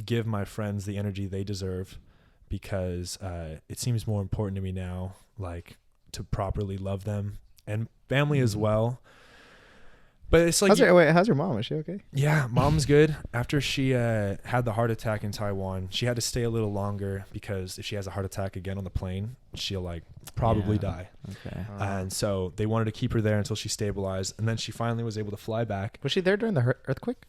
give my friends the energy they deserve because it seems more important to me now, like to properly love them and family as well. But it's like, how's your mom? Is she okay? Yeah, mom's good. After she had the heart attack in Taiwan, she had to stay a little longer because if she has a heart attack again on the plane, she'll like probably die. Okay. And so they wanted to keep her there until she stabilized, and then she finally was able to fly back. Was she there during the earthquake?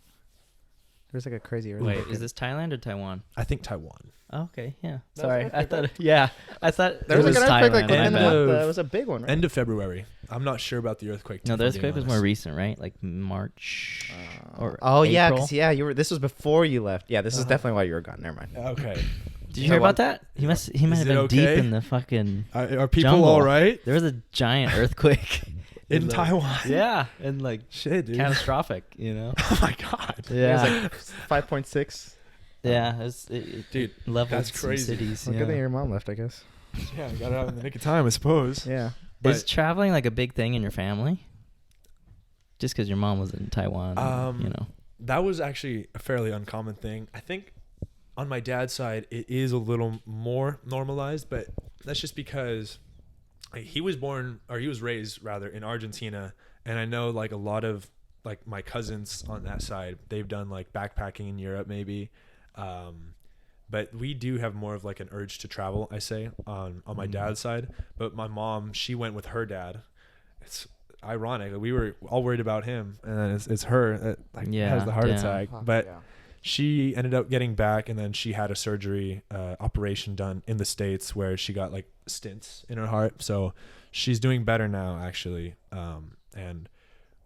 There was like a crazy earthquake. Wait, is this Thailand or Taiwan? I think Taiwan. Oh, okay, yeah. That Sorry, was I thought. Yeah, I thought there was like an earthquake like Thailand. it was a big one, right? End of February. I'm not sure about the earthquake. No, the earthquake was more recent, right? Like March or April? yeah, because you were. This was before you left. Yeah, this is definitely why you were gone. Never mind. Okay. Did you hear about that? He might have been deep in the fucking. Are people jungle. all right? There was a giant earthquake in Taiwan. Yeah, and like shit, dude. Catastrophic. Oh my god. Yeah. It was like 5.6. Yeah, dude, leveled that's some crazy. cities. Well, good thing your mom left, I guess. Yeah, I got out in the nick of time, I suppose. Yeah. Is traveling like a big thing in your family? Just because your mom was in Taiwan, That was actually a fairly uncommon thing. I think on my dad's side, it is a little more normalized, but that's just because he was raised rather in Argentina, and I know like a lot of like my cousins on that side, they've done like backpacking in Europe maybe. But we do have more of like an urge to travel, I say, on my dad's side. But my mom, she went with her dad. It's ironic. We were all worried about him, and then it's her that has the heart attack. But she ended up getting back, and then she had a surgery operation done in the States where she got like stents in her heart. So she's doing better now, actually. And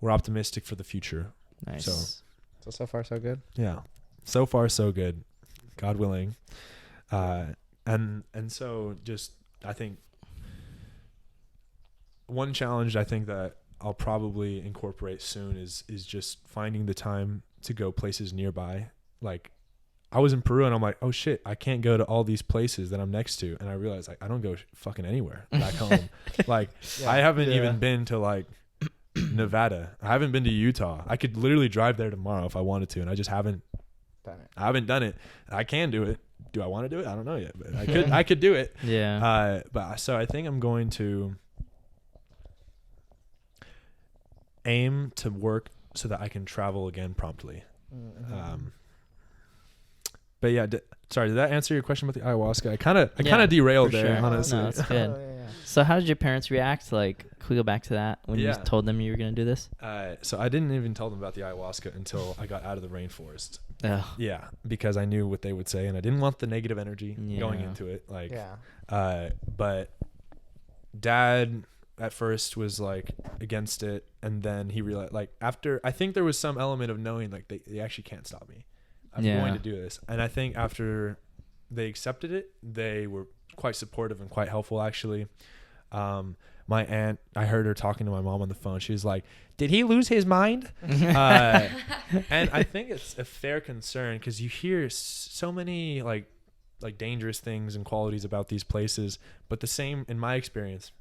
we're optimistic for the future. Nice. So far so good. Yeah. So far so good. God willing. And so just I think one challenge I think that I'll probably incorporate soon is just finding the time to go places nearby. Like I was in Peru and I'm like, oh shit, I can't go to all these places that I'm next to. And I realized like I don't go fucking anywhere back home. Like I haven't even been to like Nevada. I haven't been to Utah. I could literally drive there tomorrow if I wanted to, and I just haven't done it. I can do it. Do I want to do it? I don't know yet, but I could do it. Yeah. But so I think I'm going to aim to work so that I can travel again promptly. But yeah, sorry, did that answer your question about the ayahuasca? I kind of derailed there, sure. honestly. No, it's good. Oh, yeah. So how did your parents react? Like, can we go back to that when you Yeah. told them you were gonna do this? So I didn't even tell them about the ayahuasca until I got out of the rainforest. Ugh. Yeah, because I knew what they would say, and I didn't want the negative energy going Yeah. into it. Like, Yeah. but Dad at first was like against it, and then he realized, like, after, I think there was some element of knowing like they actually can't stop me. I'm going to do this, and I think after they accepted it, they were quite supportive and quite helpful actually. My aunt, I heard her talking to my mom on the phone. She was like, "Did he lose his mind?" And I think it's a fair concern because you hear so many like dangerous things and qualities about these places, but the same, in my experience,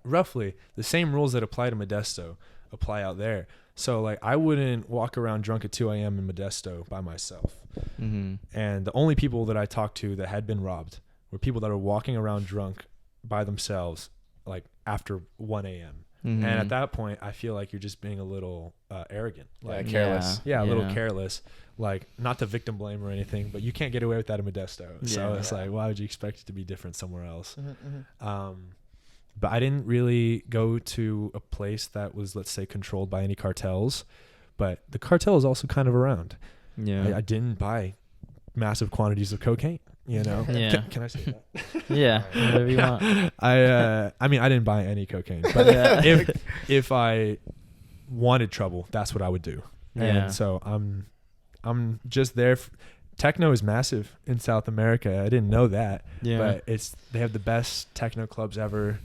roughly the same rules that apply to Modesto apply out there. So like I wouldn't walk around drunk at 2 a.m. in Modesto by myself. Mm-hmm. And the only people that I talked to that had been robbed were people that are walking around drunk by themselves, like after 1 a.m. Mm-hmm. And at that point, I feel like you're just being a little arrogant, like careless. a little careless. Like, not to victim blame or anything, but you can't get away with that in Modesto. So it's like, why would you expect it to be different somewhere else? But I didn't really go to a place that was, let's say, controlled by any cartels. But the cartel is also kind of around. Yeah. I didn't buy massive quantities of cocaine, you know? Yeah. Can I say that? Yeah. Whatever you want. I mean, I didn't buy any cocaine. But if I wanted trouble, that's what I would do. Yeah. And so I'm just there. Techno is massive in South America. I didn't know that. Yeah. But they have the best techno clubs ever.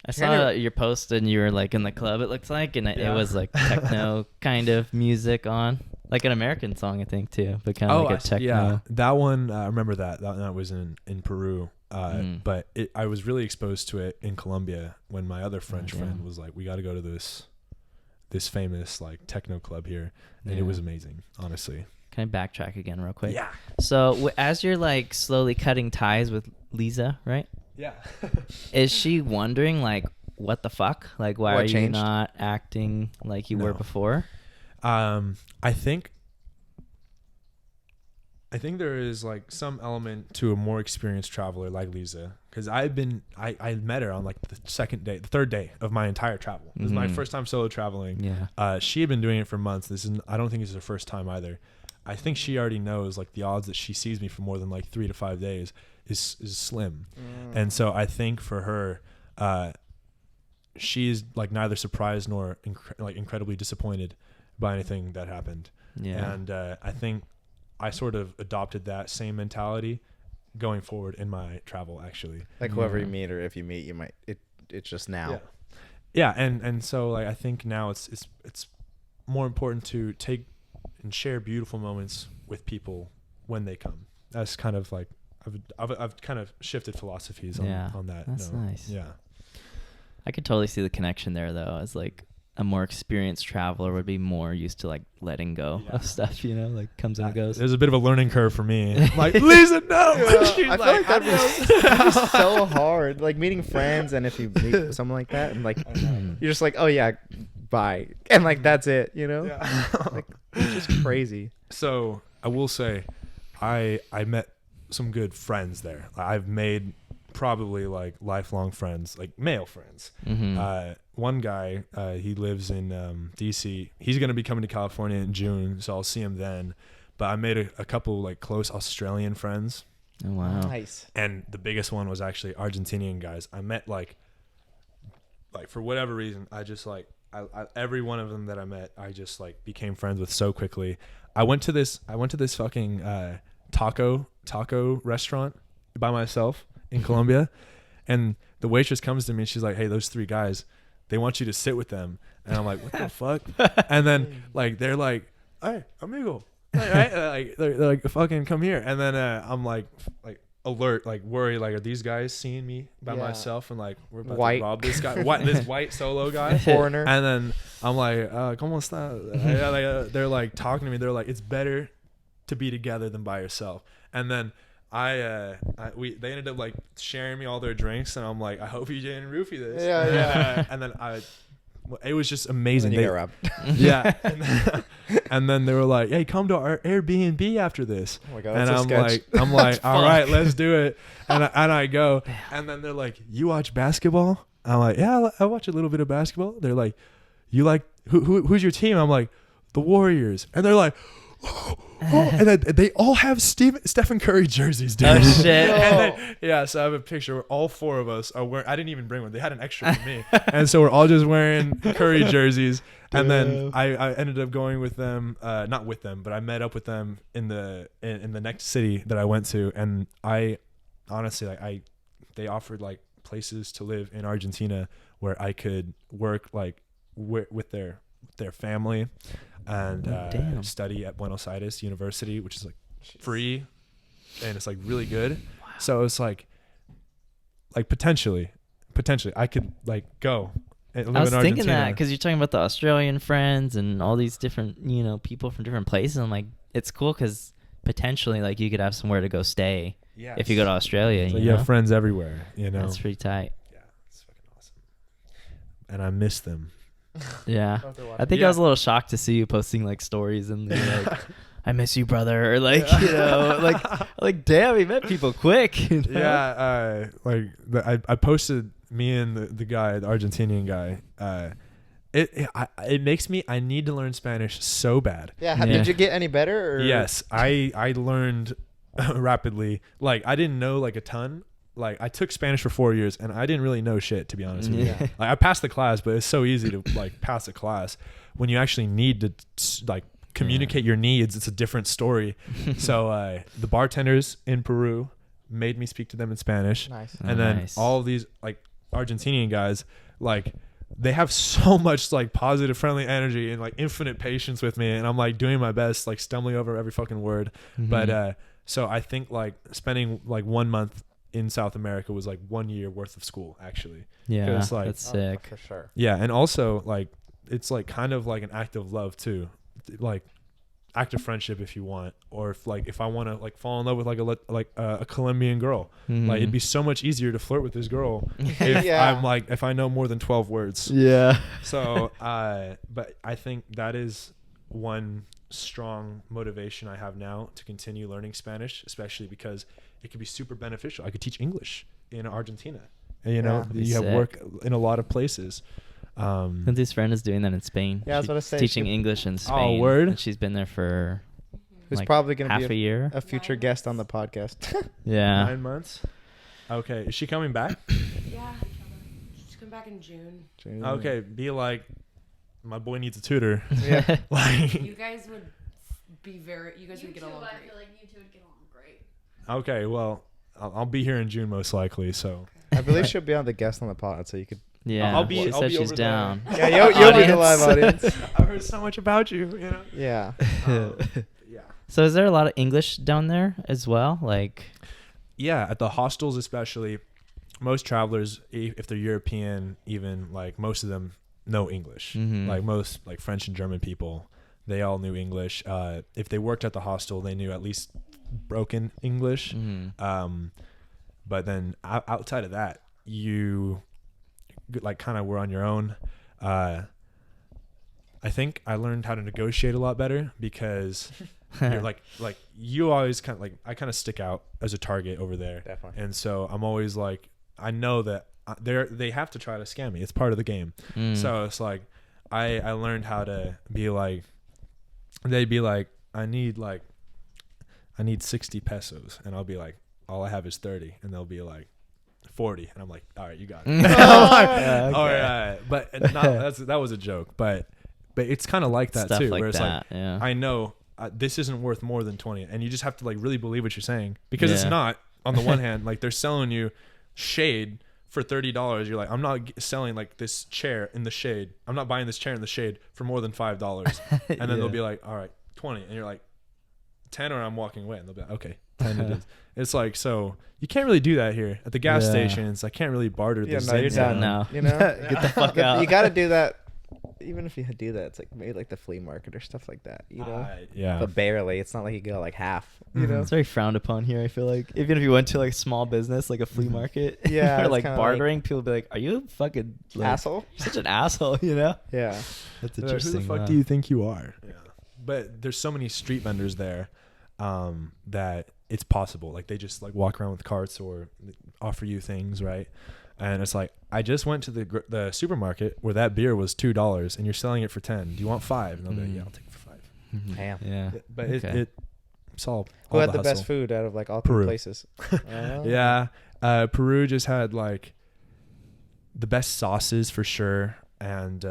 I saw your post and you were like in the club, it looks like, and it was like techno kind of music on. Like an American song, I think, too, but kind of like a techno. Yeah, that one, I remember that. That was in Peru. But I was really exposed to it in Colombia when my other French friend was like, we got to go to this famous like techno club here. And it was amazing, honestly. Can I backtrack again real quick? Yeah. So as you're like slowly cutting ties with Lisa, right? Yeah. Is she wondering like, what the fuck? Like, why What are you changed? not acting like you were before? I think there is like some element to a more experienced traveler like Lisa, because I met her on like the third day of my entire travel. This is my first time solo traveling. Yeah. She had been doing it for months. I don't think this is her first time either. I think she already knows like the odds that she sees me for more than like 3 to 5 days is slim. And so I think for her, she's like neither surprised nor incredibly disappointed by anything that happened. Yeah. And I think I sort of adopted that same mentality going forward in my travel, actually. Like whoever you meet, or if you meet, you might. It's just now. Yeah, and so like I think now it's more important to take and share beautiful moments with people when they come. That's kind of like I've kind of shifted philosophies on that. That's nice. Yeah. I could totally see the connection there, though, as like a more experienced traveler would be more used to like letting go of stuff, you know, like comes and goes. There's a bit of a learning curve for me. Like, Lisa, no. She's I feel like that'd be so hard. Like meeting friends, and if you meet someone like that, and like you're just like, oh yeah, bye, and like that's it, you know? Like it's just crazy. So I will say, I met some good friends there. I've made probably like lifelong friends, like male friends. One guy, he lives in DC. He's going to be coming to California in June, so I'll see him then. But I made a couple like close Australian friends. Oh, wow. Nice. And the biggest one was actually Argentinian guys. I met like for whatever reason, I just like every one of them that I met, I just like became friends with so quickly. I went to this fucking taco restaurant by myself in Colombia, and the waitress comes to me and she's like, "Hey, those 3 guys, they want you to sit with them." And I'm like, "What the fuck?" And then like they're like, "Hey, amigo," like they're like, "Fucking come here." And then I'm like alert, like worried, like, are these guys seeing me by myself, and like we're about to rob this guy, this white solo guy, foreigner. And then I'm like, "¿Cómo está?" They're like talking to me. They're like, "It's better to be together than by yourself." And then they ended up like sharing me all their drinks, and I'm like, I hope you didn't roofie this. And then it was just amazing. And then you got robbed. Yeah. And then they were like, hey, come to our Airbnb after this. Oh my God, and that's I'm like, all fun. right, let's do it. And I go, and then they're like, you watch basketball? I'm like, yeah, I watch a little bit of basketball. They're like, you like, who's your team? I'm like, the Warriors. And they're like, oh. And then they all have Stephen Curry jerseys, dude. Oh, shit. And then, so I have a picture where all four of us are wearing, I didn't even bring one. They had an extra for me. And so we're all just wearing Curry jerseys. And then I ended up going with them, not with them, but I met up with them in the next city that I went to. And I honestly, they offered like places to live in Argentina where I could work like with their family and study at Buenos Aires University, which is like free and it's like really good. Wow. So it's like potentially I could like go and live I was in thinking Argentina. that because you're talking about the Australian friends and all these different, people from different places. I'm like, it's cool because potentially like you could have somewhere to go stay if you go to Australia. So you have friends everywhere, That's pretty tight. Yeah, it's fucking awesome. And I miss them. Yeah. I think I was a little shocked to see you posting like stories and like, I miss you, brother. Or like, like damn, he met people quick. Yeah. I posted me and the guy, the Argentinian guy. It makes me, I need to learn Spanish so bad. Yeah. Did you get any better? Or? Yes. I learned rapidly. Like I didn't know like a ton. Like I took Spanish for 4 years and I didn't really know shit, to be honest with you. Yeah. Like I passed the class, but it's so easy to like pass a class when you actually need to like communicate your needs. It's a different story. So the bartenders in Peru made me speak to them in Spanish. Nice. And then all of these like Argentinian guys, like they have so much like positive, friendly energy and like infinite patience with me. And I'm like doing my best, like stumbling over every fucking word. Mm-hmm. But so I think like spending like 1 month in South America was like 1 year worth of school actually. Yeah, it's like, that's sick. For sure. Yeah, and also like it's like kind of like an act of love too, like act of friendship if you want, or if I want to like fall in love with like a Colombian girl, like it'd be so much easier to flirt with this girl if I'm like if I know more than 12 words. Yeah. So but I think that is one strong motivation I have now to continue learning Spanish, especially because it could be super beneficial. I could teach English in Argentina. And, you have work in a lot of places. Cynthia's friend is doing that in Spain. Yeah, I was going to say. Teaching English in Spain. Oh, word? And she's been there for Who's like probably going to half be a year. A future guest on the podcast. Yeah. 9 months. Okay. Is she coming back? Yeah. She's coming back in June. Okay. Be like, my boy needs a tutor. Yeah. Like. You guys would get along great. I feel like you two would get along great. Okay. Well, I'll be here in June most likely. So. I believe she'll be on the guest on the pod, so you could. Yeah. She said she's over down. Yeah, you'll be the live audience. I've heard so much about you. Yeah. Yeah. So is there a lot of English down there as well? Like. Yeah, at the hostels especially, most travelers, if they're European, even like most of them know English. Mm-hmm. Like most like French and German people, they all knew English. If they worked at the hostel, they knew at least broken English. Mm-hmm. But then outside of that, you like kind of were on your own. I think I learned how to negotiate a lot better because you're like you always kind of like I kind of stick out as a target over there. Definitely. And so I'm always like I know that they have to try to scam me. It's part of the game. So it's like I learned how to be like they'd be like I need 60 pesos and I'll be like all I have is 30 and they'll be like 40 and I'm like all right, you got it. Okay. All right. But that was a joke, but it's kind of like that Stuff too like where it's that, like yeah. I know this isn't worth more than 20 and you just have to like really believe what you're saying because it's not. On the one hand, like they're selling you shade for $30. You're like, I'm not selling like this chair in the shade. I'm not buying this chair in the shade for more than $5. And then they'll be like, all right, 20. And you're like 10 or I'm walking away. And they'll be like, okay, 10 it is. It's like, so you can't really do that here at the gas stations. I can't really barter this. No, you're in. done. No. You know, Get the fuck out. You got to do that. even if you do that, it's like maybe like the flea market or stuff like that, you know. Yeah. But barely. It's not like you go like half, you know. It's very frowned upon here. I feel like even if you went to like small business, like a flea market, Yeah, or it's like kinda bartering, people would be like, "Are you a fucking like, Asshole? You're such an asshole," you know? Yeah. That's Who interesting. the fuck wow. do you think you are? Yeah. But there's so many street vendors there that it's possible. Like they just like walk around with carts or offer you things, right? And it's like, I just went to the supermarket where that beer was $2 and you're selling it for 10. Do you want 5? And they'll be like, yeah, I'll take it for 5. Damn. Yeah. But Okay. it's all Who had the hustle. best food out of like all Peru. 3 places? Yeah. Peru just had like the best sauces for sure. And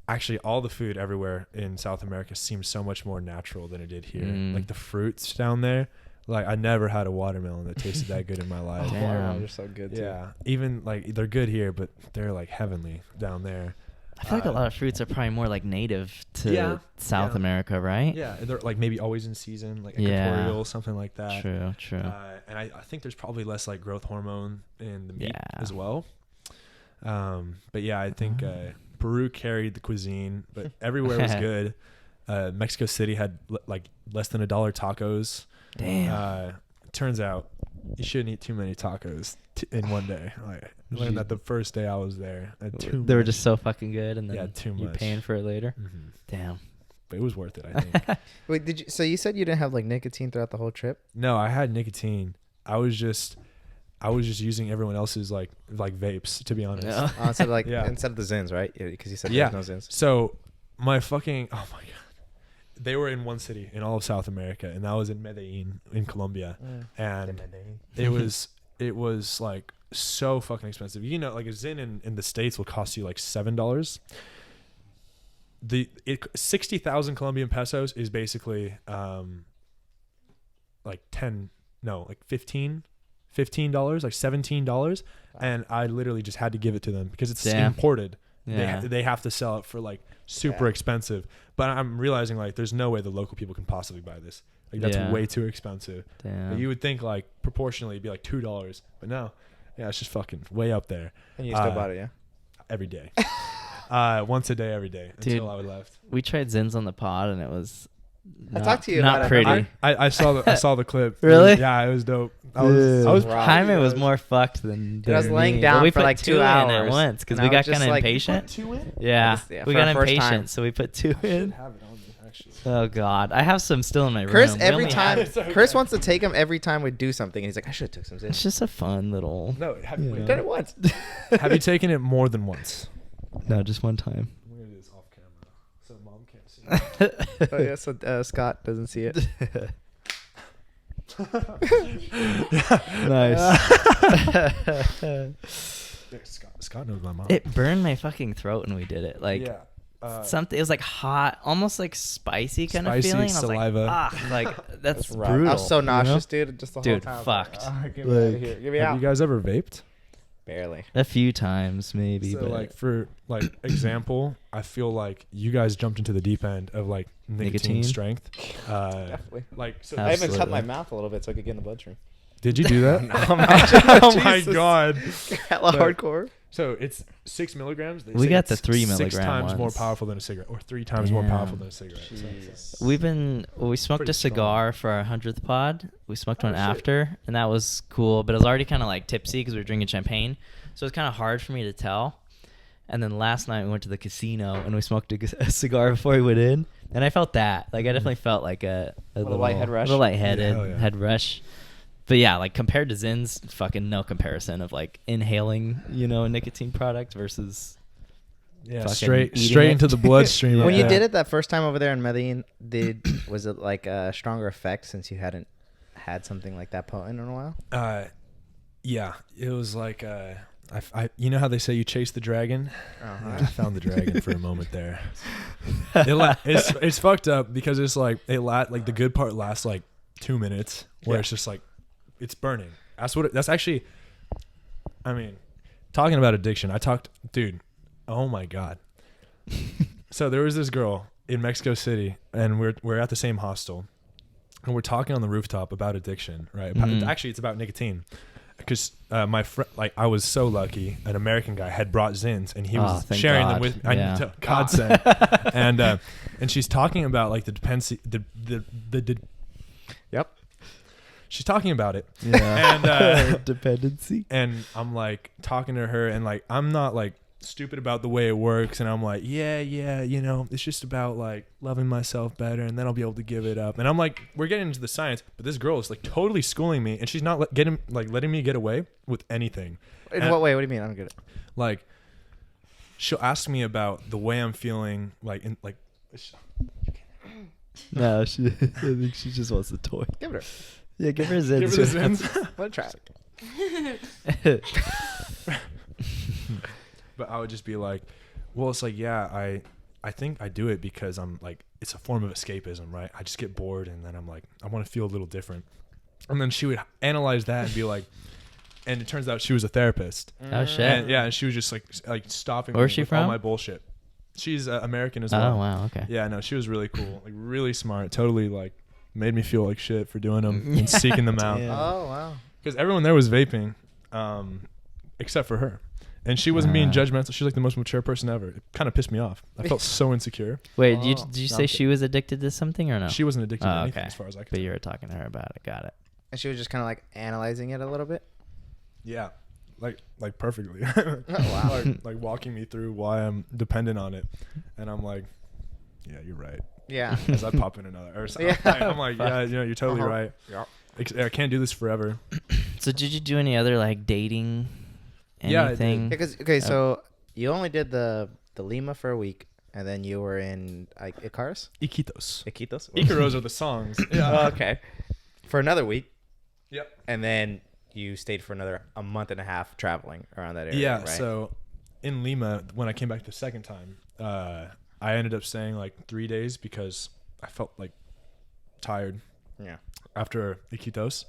actually all the food everywhere in South America seems so much more natural than it did here. Like the fruits down there. Like I never had a watermelon that tasted that good in my life. Damn. Watermelons are so good too. Yeah. Even like they're good here, but they're like heavenly down there. I feel like a lot of fruits are probably more like native to South America, right? Yeah, they're like maybe always in season, like Yeah. equatorial, something like that. True. And I think there's probably less like growth hormone in the meat Yeah. as well. But yeah, I think Peru carried the cuisine, but everywhere was good. Mexico City had like less than $1 tacos. Damn. Turns out you shouldn't eat too many tacos in one day. Like, I learned that the first day I was there. They were just so fucking good, and then Yeah, too you're much. paying for it later. Mhm. Damn. But it was worth it, I think. Wait, so you said you didn't have like nicotine throughout the whole trip? No, I had nicotine. I was just using everyone else's like vapes, to be honest. Yeah. Instead of like Yeah. instead of the Zins, right? Because you said Yeah. there's no Zins. So my fucking oh my god, they were in one city in all of South America, and that was in Medellin in Colombia, and it was like so fucking expensive. You know, like a Zin in the States will cost you like $7. 60,000 Colombian pesos is basically like $15, like $17, and I literally just had to give it to them because it's imported. Yeah. They have to sell it for like super expensive. But I'm realizing like there's no way the local people can possibly buy this. Like that's way too expensive. Damn. But you would think like proportionally it'd be like $2, but no, yeah, it's just fucking way up there. And you still bought it, yeah? Every day, once a day, every day until I was left. We tried Zins on the pod, and it was I talked to you not about it, pretty. remember? I saw the clip. Really? Yeah, it was dope. I was Jaime was more fucked than I was me. laying But down we for put like 2 2 in hours at once because and we I got was just kind of like, impatient. Yeah, we for got our first impatient, time. so we put 2 in. have it on me, actually. Oh god, I have some still in my room. Chris We every only time have- Chris wants to take him every time we do something, and he's like, I should have took some It's Zins. just a fun little. No, have Yeah. you Done it once. have you taken it more than once? No, just one time. I'm gonna do this off camera so mom can't see. Oh yeah, so Scott doesn't see it. Nice. Scott knows my mom. It burned my fucking throat when we did it. Like yeah. something. It was like hot, almost like spicy kind of Spicy feeling. saliva. I was like, that's Rough. brutal. I was so you know? nauseous, dude. Just the whole Dude, time. I was fucked. Like, "Ah, get me out of here. Get me Have out. you guys ever vaped? Barely. A few times maybe, So but like for like example, I feel like you guys jumped into the deep end of like nicotine Nicotine? strength. Definitely. Like so. I even cut Absolutely. my mouth a little bit so I could get in the bloodstream. Did you do that? Oh oh my Jesus. god. Hella But- hardcore. So it's 6 milligrams. They We say got the it's 3 6 milligram times more ones. powerful than a cigarette, or 3 times more Damn. powerful than a cigarette. So it's like- we smoked Pretty a cigar for our 100th pod. We smoked one shit. after, and that was cool. But I was already kind of like tipsy because we were drinking champagne, so it's kind of hard for me to tell. And then last night we went to the casino and we smoked a cigar before we went in, and I felt that. Like I definitely felt like a Little light head rush? little lightheaded Yeah, hell yeah. head rush. But yeah, like compared to Zins, fucking no comparison of like inhaling, a nicotine product versus. yeah, fucking straight eating it. into the bloodstream. When you Yeah. did it that first time over there in Medellin, was it like a stronger effect since you hadn't had something like that potent in a while? Yeah, it was like I you know how they say you chase the dragon? Uh-huh. I found the dragon for a moment there. It's fucked up because it's like like the good part lasts like 2 minutes where it's just like it's burning. That's actually, I mean, talking about addiction. Dude, oh my god. So there was this girl in Mexico City, and we're at the same hostel, and we're talking on the rooftop about addiction, right? Mhm. Actually, it's about nicotine. because my friend, like I was so lucky, an American guy had brought Zins, and he was thank sharing God. them with Yeah. God sent. And she's talking about like the dependency, Yep. she's talking about it. Yeah. And Dependency. and I'm like talking to her, and like I'm not like stupid about the way it works, and I'm like, yeah, you know, it's just about like loving myself better, and then I'll be able to give it up. And I'm like, we're getting into the science, but this girl is like totally schooling me, and she's not letting me get away with anything. In what way? What do you mean? I don't get it. Like, she'll ask me about the way I'm feeling, like in like. No, I think she just wants the toy. Give it her. Yeah, give her a Zins. Give her the Zins. Let her try it. But I would just be like, well, it's like, yeah, I think I do it because I'm like, it's a form of escapism, right? I just get bored, and then I'm like, I want to feel a little different. And then she would analyze that and be like, and it turns out she was a therapist. Oh shit. And, yeah, and she was just like stopping Where's me she with all from? my bullshit. She's American as well. Oh wow. Okay. Yeah, no, she was really cool, like really smart. Totally like made me feel like shit for doing them and seeking them out. Damn. Oh wow. Because everyone there was vaping, except for her. And she wasn't being judgmental. She's like the most mature person ever. It kind of pissed me off. I felt so insecure. Wait, Oh, did you say she was addicted to something or no? She wasn't addicted to Oh, anything okay. as far as I could But tell. you were talking to her about it. Got it. And she was just kind of like analyzing it a little bit. Yeah, like perfectly. Oh, wow. like walking me through why I'm dependent on it, and I'm like, yeah, you're right. Yeah. As I pop in another, or something. Yeah. I'm like, yeah, you know, you're totally Uh-huh. right. Yeah. I can't do this forever. So did you do any other like dating? Yeah, I did. Anything? Because okay, so you only did the Lima for a week, and then you were in like Icarus, Iquitos. Iquitos. Icaros are the songs. Yeah. Oh, okay. For another week, Yep. and then you stayed for another a month and a half traveling around that area. Yeah. Right? So in Lima, when I came back the second time, I ended up staying like 3 days because I felt like tired yeah. after Iquitos.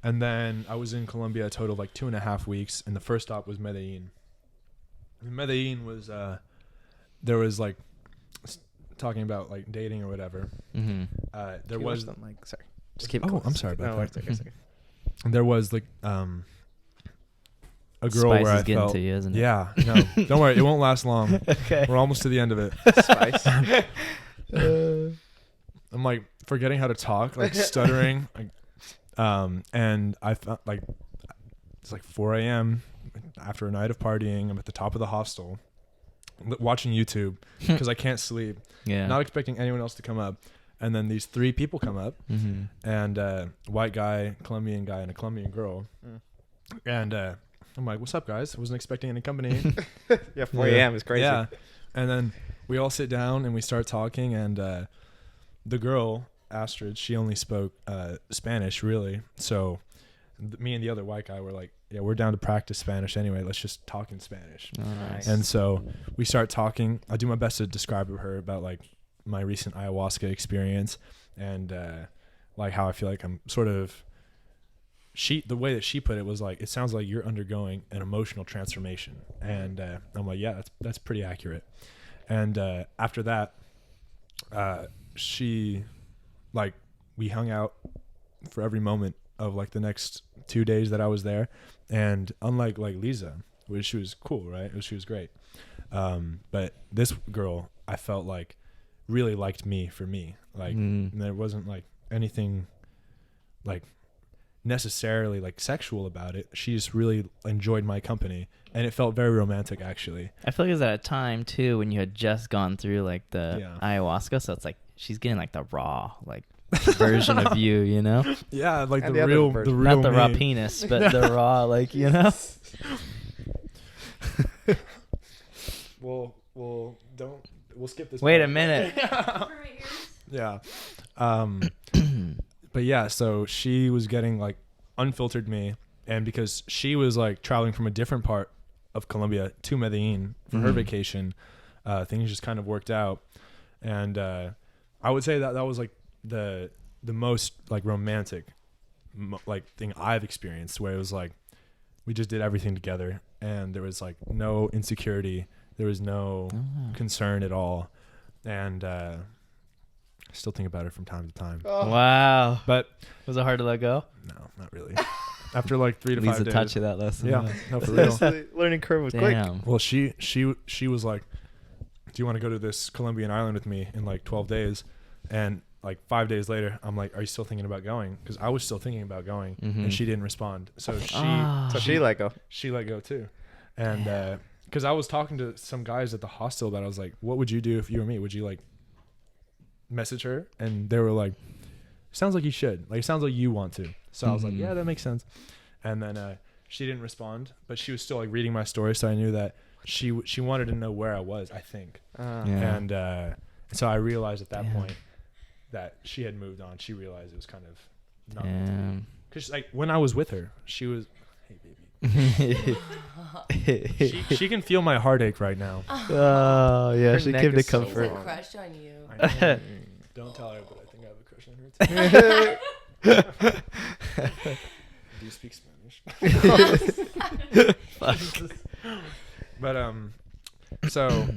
And then I was in Colombia a total of like 2.5 weeks, and the first stop was Medellin. And Medellin was there was like talking about like dating or whatever. Mm-hmm. There Keep was them, like sorry. Just keep. Oh, going. I'm sorry about No, that. it's okay, it's okay. there was like a girl Spice where is I getting felt to you, isn't it? yeah, no, don't worry, it won't last long. Okay. We're almost to the end of it. Spice. I'm like forgetting how to talk, like stuttering, like, and I felt like it's like 4 a.m. after a night of partying. I'm at the top of the hostel, watching YouTube because I can't sleep. Yeah. Not expecting anyone else to come up, and then these 3 people come up, Mm-hmm. and white guy, Colombian guy, and a Colombian girl, and I'm like, "What's up, guys? I wasn't expecting any company." Yeah, 4 a.m. is crazy. Yeah, and then we all sit down and we start talking, and the girl Astrid, she only spoke Spanish really, so me and the other white guy were like, yeah, we're down to practice Spanish anyway, let's just talk in Spanish. Oh, nice. And so we start talking. I do my best to describe to her about like my recent ayahuasca experience, and like how I feel like I'm sort of the way that she put it was like, it sounds like you're undergoing an emotional transformation, and I'm like, yeah, that's pretty accurate. And after that, she, like, we hung out for every moment of like the next 2 days that I was there, and unlike like Lisa, which she was cool, right? She was great, but this girl I felt like really liked me for me, like there wasn't like anything like necessarily like sexual about it. She just really enjoyed my company, and it felt very romantic actually. I feel like it was at a time too when you had just gone through like the Yeah. ayahuasca, so it's like she's getting like the raw like version of you, you know? Yeah, like And the the other real version. Not the me. raw penis, but the raw, like, you know? We'll skip this. Wait part. a minute. Yeah. But yeah, so she was getting like unfiltered me, and because she was like traveling from a different part of Colombia to Medellin for her vacation, things just kind of worked out. And I would say that was like the most like romantic like thing I've experienced, where it was like we just did everything together, and there was like no insecurity, there was no concern at all, and I still think about it from time to time. Oh. Wow. But Was it hard to let go? no, not really. after like 3 to 5 Leaves a days. touch of that lesson. Yeah, huh? no, for real. The learning curve was quick. Damn. Well, she was like, "Do you want to go to this Colombian island with me in like 12 days?" And like 5 days later, I'm like, "Are you still thinking about going?" Because I was still thinking about going, and she didn't respond. So She let go. she let go too, and because I was talking to some guys at the hostel that I was like, "What would you do if you were me? Would you like message her?" And they were like, "Sounds like you should. Like, it sounds like you want to." So I was like, "Yeah, that makes sense." And then she didn't respond, but she was still like reading my story, so I knew that she wanted to know where I was, I think. And so I realized at that point that she had moved on. She realized it was kind of not meant to be. Because like when I was with her, she was, "Hey baby." she can feel my heartache right now. Oh yeah, Her she neck came to is so comfort. She's a long. crush on you. Don't tell her, but I think I have a crush on her too. Do you speak Spanish? Fuck. But so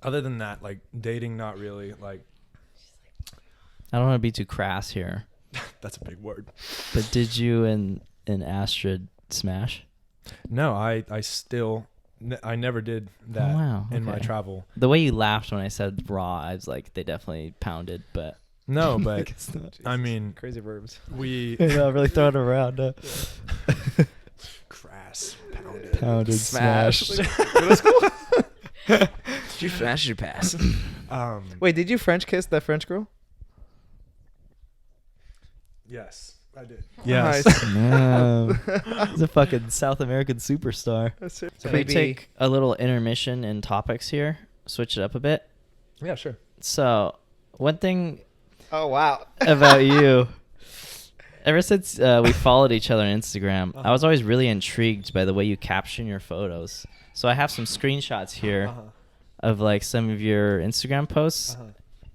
other than that, like dating, not really. Like I don't want to be too crass here, that's a big word. but did you and Astrid smash? No, I never did that wow, in my okay. travel. The way you laughed when I said raw, I was like, they definitely pounded, but No, but it's not. I mean, Crazy verbs. we I'm really throwing it around. crass pounded. Pounded, Smash. smashed. Middle school? Did you smash your pass? Wait, did you French kiss that French girl? Yes, I did. Nice. Damn. He's a fucking South American superstar. So Can we take a little intermission in topics here? Switch it up a bit. Yeah, sure. So, one thing Oh wow. about you, ever since we followed each other on Instagram, I was always really intrigued by the way you caption your photos. So I have some screenshots here of like some of your Instagram posts,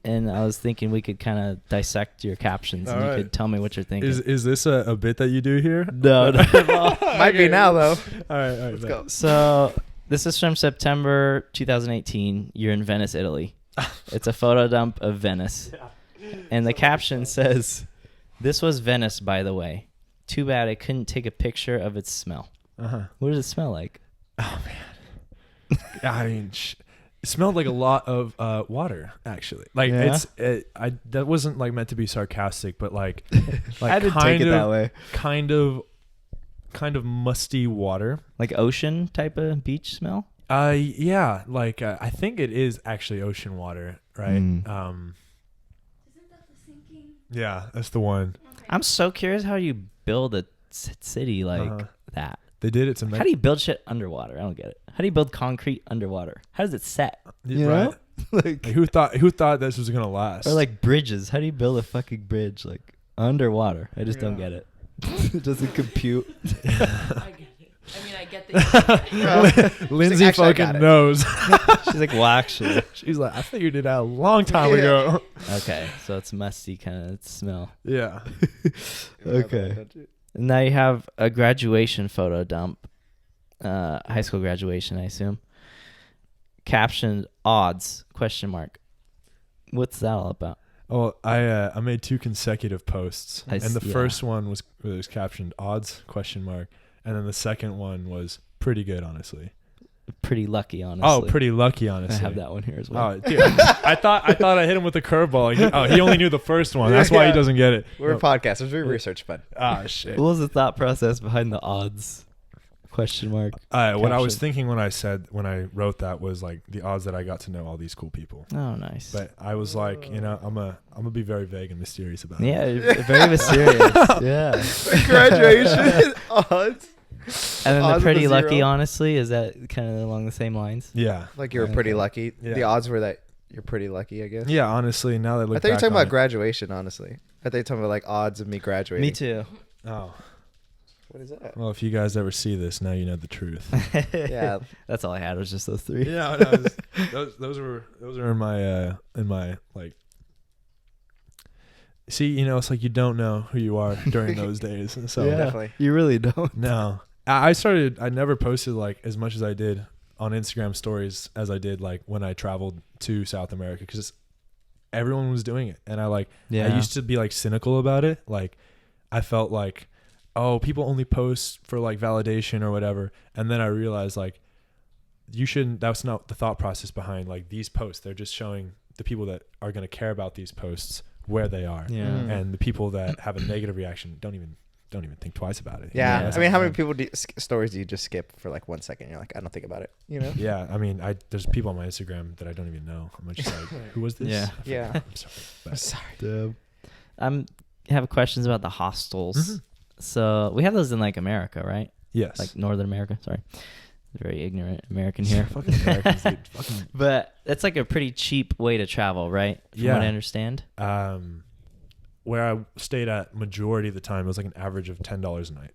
and I was thinking we could kind of dissect your captions, and you could tell me what you're thinking. Is this a bit that you do here? No, not at all. Might be now though. All right, Let's go. So this is from September 2018. You're in Venice, Italy. It's a photo dump of Venice. And the caption says, "This was Venice, by the way. Too bad I couldn't take a picture of its smell." What does it smell like? Oh man. I mean, it smelled like a lot of water, actually. Like that wasn't like meant to be sarcastic, but like I didn't take it that way. kind of musty water. Like ocean type of beach smell? Yeah, like I think it is actually ocean water, right? Isn't that the sinking? Yeah, that's the one. I'm so curious how you build a city like that. They did it to make. How do you build shit underwater? I don't get it. How do you build concrete underwater? How does it set? You right? know? Like, Who thought this was gonna last? or like bridges. How do you build a fucking bridge like underwater? I just don't get it. It doesn't compute. I get it. I mean, I get that. Lindsay Actually, I got fucking it. knows. She's like, well, actually. She's like, I figured it out a long time ago. Okay, so it's musty kind of smell. Yeah. Okay. And now you have a graduation photo dump. High school graduation, I assume. Captioned odds, ? What's that all about? Oh, I made 2 consecutive posts, and the yeah. first one was captioned odds ? And then the second one was pretty good, honestly. Pretty lucky, honestly. Oh, pretty lucky, honestly. I have that one here as well. Oh, dude, I thought I hit him with a curveball. He only knew the first one. That's why he doesn't get it. We're podcasters. We research, bud. Ah, shit. What was the thought process behind the odds ? What I was thinking when I wrote that was like the odds that I got to know all these cool people. Oh, nice. But I was like, I'm gonna be very vague and mysterious about it. Yeah, very mysterious. Yeah. Graduation odds. And then Odds the with pretty a lucky, zero. honestly, is that kind of along the same lines? Yeah. Like you were pretty lucky. Yeah. The odds were that you're pretty lucky, I guess. Yeah, honestly, now that I look I thought you were back talking on about it- graduation, honestly. I thought you were talking about like odds of me graduating. Me too. Oh. What is that? Well, if you guys ever see this, now you know the truth. Yeah. That's all I had was just those 3. Yeah, no, those were in my like. See, it's like you don't know who you are during those days, and so Yeah, Definitely. you really don't. no, I never posted like as much as I did on Instagram stories as I did like when I traveled to South America because everyone was doing it, and I used to be like cynical about it. Like I felt like oh, people only post for like validation or whatever. And then I realized like you shouldn't, that's not the thought process behind like these posts. They're just showing the people that are going to care about these posts where they are. Yeah. And the people that have a negative reaction don't even think twice about it. Yeah. Yeah. I mean, how many stories do you just skip for like 1 second? You're like, I don't think about it. You know? Yeah. I mean, there's people on my Instagram that I don't even know. I'm just like, who was this? Yeah. Yeah. I'm sorry. I'm sorry. Have questions about the hostels. So we have those in like America, right? Yes. Like Northern America. Sorry, very ignorant American here. Fucking Americans, dude. Fucking. But that's like a pretty cheap way to travel, right? From what I understand. Where I stayed at majority of the time, it was like an average of $10 a night.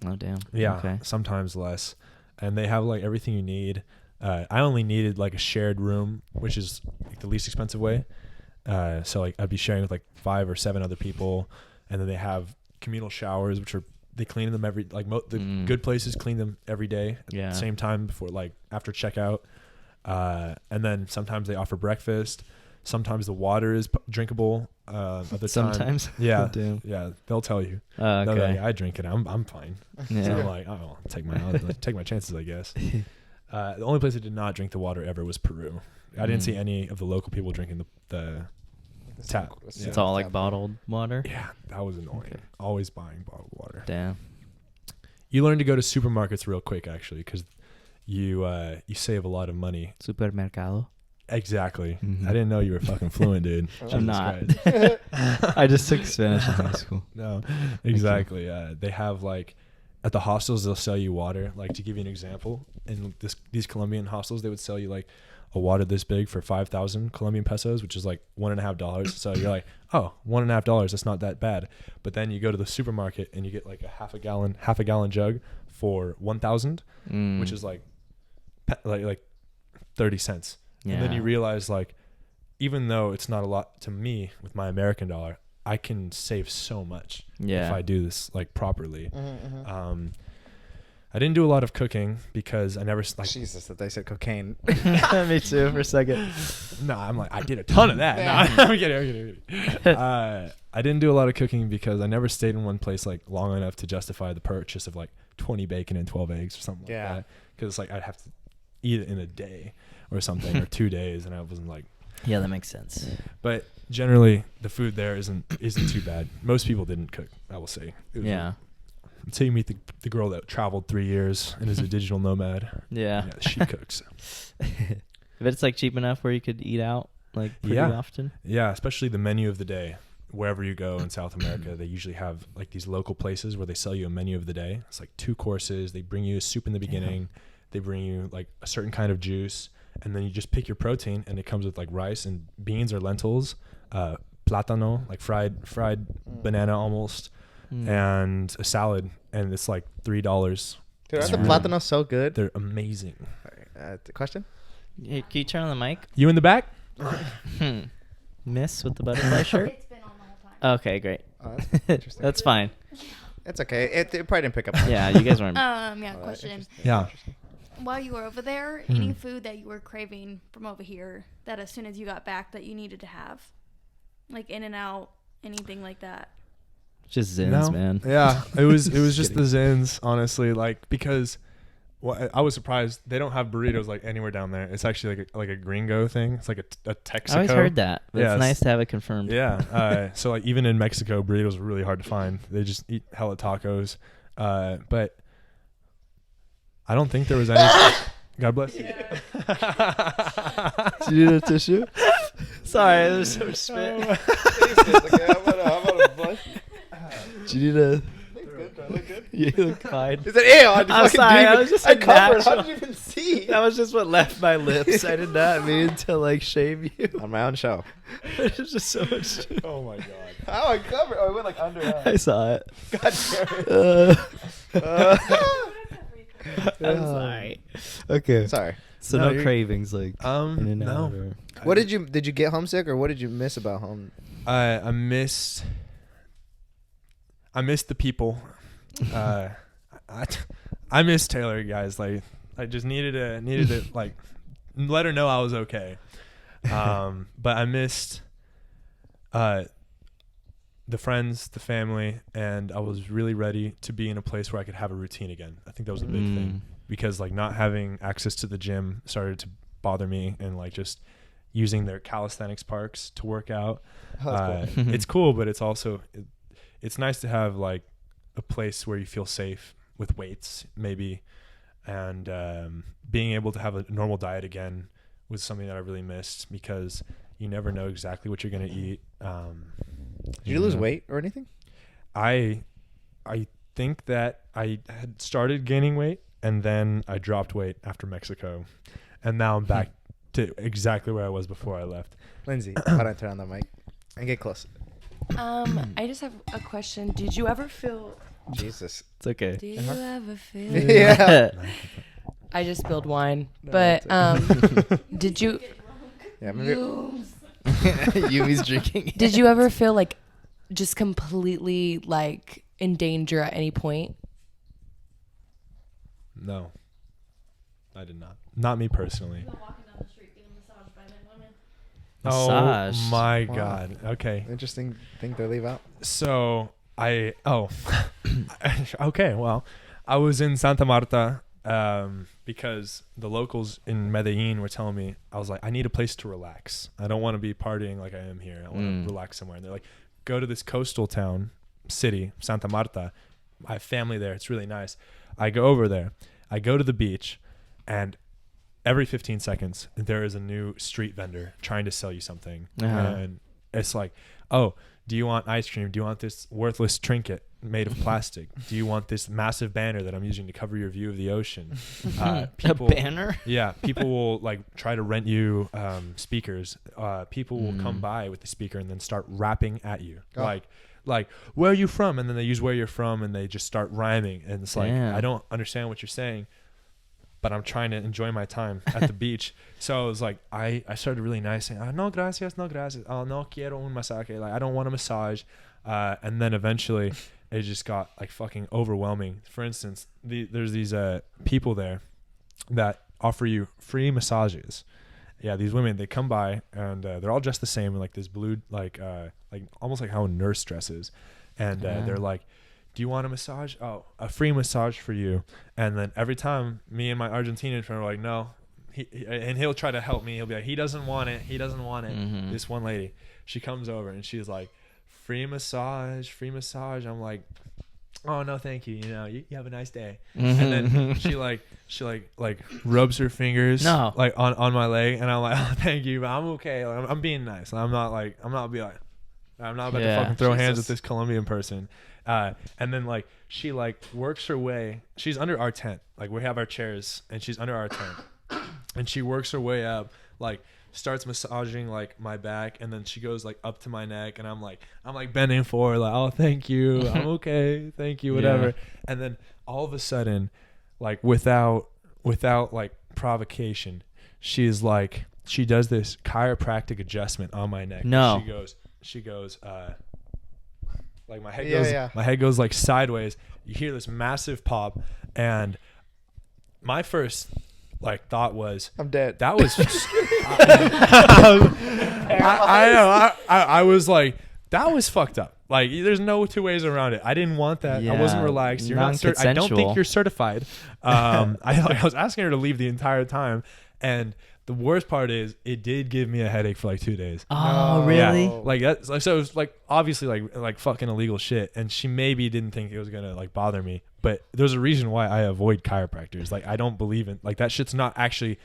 Oh damn. Yeah. Okay. Sometimes less. And they have like everything you need. I only needed like a shared room, which is like the least expensive way. So like I'd be sharing with like 5 or 7 other people, and then they have communal showers, which are they clean them every like the good places clean them every day at the same time before like after checkout. And then sometimes they offer breakfast. Sometimes the water is drinkable. Other Sometimes. time, yeah, Oh, damn. yeah, they'll tell you. Okay. They'll be like, I drink it. I'm fine. Yeah. So I'm like, oh, I'll take my chances, I guess. The only place I did not drink the water ever was Peru. I didn't see any of the local people drinking the tap. It's all like bottled water. Yeah, that was annoying. Okay. Always buying bottled water. Damn. You learn to go to supermarkets real quick, actually, because you save a lot of money. Supermercado. Exactly. Mhm. I didn't know you were fucking fluent, dude. I'm Jesus not. Christ. I just took Spanish in high school. No, exactly. They have like at the hostels they'll sell you water. Like to give you an example, in these Colombian hostels they would sell you like a water this big for 5,000 Colombian pesos, which is like $1.50. So you're like, oh, $1.50. That's not that bad. But then you go to the supermarket and you get like a half a gallon jug for 1,000, which is like 30 cents. Yeah. And then you realize like, even though it's not a lot to me with my American dollar, I can save so much if I do this like properly. I didn't do a lot of cooking because I never like. Jesus, that they said cocaine. Me too for a second. No, I'm like I did a ton of that. No, I'm kidding. I didn't do a lot of cooking because I never stayed in one place like long enough to justify the purchase of like 20 bacon and 12 eggs or something like that. Because like I'd have to eat it in a day or something or 2 days, and I wasn't like. Yeah, that makes sense. But generally, the food there isn't too bad. Most people didn't cook, I will say. Yeah. Until you meet the girl that traveled 3 years and is a digital nomad. Yeah. She cooks. But it's like cheap enough where you could eat out like pretty often. Yeah, especially the menu of the day. Wherever you go in South America, they usually have like these local places where they sell you a menu of the day. It's like 2 courses. They bring you a soup in the beginning. They bring you like a certain kind of juice. And then you just pick your protein, and it comes with like rice and beans or lentils, plátano, like fried banana almost, and a salad, and it's like $3. Dude, aren't the platanos so good? They're amazing. The question? Hey, can you turn on the mic? You in the back? Miss with the butterfly shirt? It's been on the whole time. Okay, great. That's interesting. That's fine. It's okay. It probably didn't pick up. Yeah, you guys weren't. Yeah, question. Yeah. While you were over there, any food that you were craving from over here that as soon as you got back that you needed to have? Like In-N-Out, anything like that? Just Zins, man. Yeah, it was just the Zins, honestly, like because I was surprised they don't have burritos like anywhere down there. It's actually like a gringo thing. It's like a Texaco. I always heard that, but Yeah, it's nice to have it confirmed. Yeah. So like even in Mexico, burritos are really hard to find. They just eat hella tacos. But I don't think there was any. God bless you. Do you need a tissue? Sorry, there's so much spit. Do you need a? You look fine. Is it ew? I'm sorry. I was just I covered. How natural. did you even see? That was just what left my lips. I did not mean to like shame you. On my own show. There's just so much. Oh my god. How I covered? Oh, it went like under. I saw it. God damn it. I'm sorry. Okay. Sorry. So No, no you're- cravings like In-N-Out No. or- What did you get homesick, or what did you miss about home? I missed the people. I miss Taylor, guys. Like I just needed to like let her know I was okay. But I missed the friends, the family, and I was really ready to be in a place where I could have a routine again. I think that was a big thing, because like not having access to the gym started to bother me, and like just using their calisthenics parks to work out. That's cool. It's cool, but it's also it's nice to have like a place where you feel safe with weights maybe, and being able to have a normal diet again was something that I really missed, because you never know exactly what you're going to eat. Did you lose weight or anything? I think that I had started gaining weight, and then I dropped weight after Mexico, and now I'm back to exactly where I was before I left. Lindsay, why don't I turn on the mic and get close? I just have a question. Did you ever feel? Jesus. It's okay. Did you ever feel? Yeah. I just spilled wine, No, but it's did you? Yeah, maybe. Yumi's drinking. Did you ever feel like just completely like in danger at any point? No, I did not. Not me personally. Massaged. Oh my Wow. God. Okay. Interesting thing to leave out. So okay. Well, I was in Santa Marta because the locals in Medellin were telling me, I was like, I need a place to relax. I don't want to be partying like I am here. I want to relax somewhere. And they're like, go to this coastal city, Santa Marta. I have family there. It's really nice. I go over there. I go to the beach, and every 15 seconds there is a new street vendor trying to sell you something. And it's like, oh, do you want ice cream? Do you want this worthless trinket made of plastic? Do you want this massive banner that I'm using to cover your view of the ocean? People, a banner? Yeah. People will like try to rent you speakers. People will come by with the speaker and then start rapping at you. Oh. Like, where are you from? And then they use where you're from, and they just start rhyming. And it's like, I don't understand what you're saying, but I'm trying to enjoy my time at the beach. So I was like, I started really nice saying, no gracias, no gracias. Oh, no quiero un masaje. Like, I don't want a massage. And then eventually it just got like fucking overwhelming. For instance, there's these people there that offer you free massages. Yeah, these women, they come by, and they're all dressed the same in like this blue, like almost like how a nurse dresses. And they're like, do you want a massage? Oh, a free massage for you. And then every time me and my Argentinian friend were like, no, and he'll try to help me. He'll be like, he doesn't want it. He doesn't want it. This one lady, she comes over and she's like, free massage. I'm like, oh no, thank you. You know, you have a nice day. And then she rubs her fingers like on my leg, and I'm like, oh, thank you, but I'm okay. Like, I'm being nice. I'm not about to fucking throw hands with this Colombian person. And then like she like works her way. She's under our tent. Like, we have our chairs, and she's under our tent, and she works her way up, like starts massaging like my back, and then she goes like up to my neck, and I'm like bending forward, like, oh, thank you, I'm okay, thank you, whatever. And then all of a sudden, like without like provocation, she does this chiropractic adjustment on my neck. No. She goes like my head goes like sideways. You hear this massive pop, and my first like thought was, I'm dead. that was I know. I was like, that was fucked up. Like, there's no two ways around it. I didn't want that. I wasn't relaxed. You're not I don't think you're certified. I was asking her to leave the entire time, and the worst part is it did give me a headache for like 2 days. Oh, really? Yeah. Like that. So it was like obviously like fucking illegal shit, and she maybe didn't think it was gonna like bother me. But there's a reason why I avoid chiropractors. Like, I don't believe in, like, that shit's not actually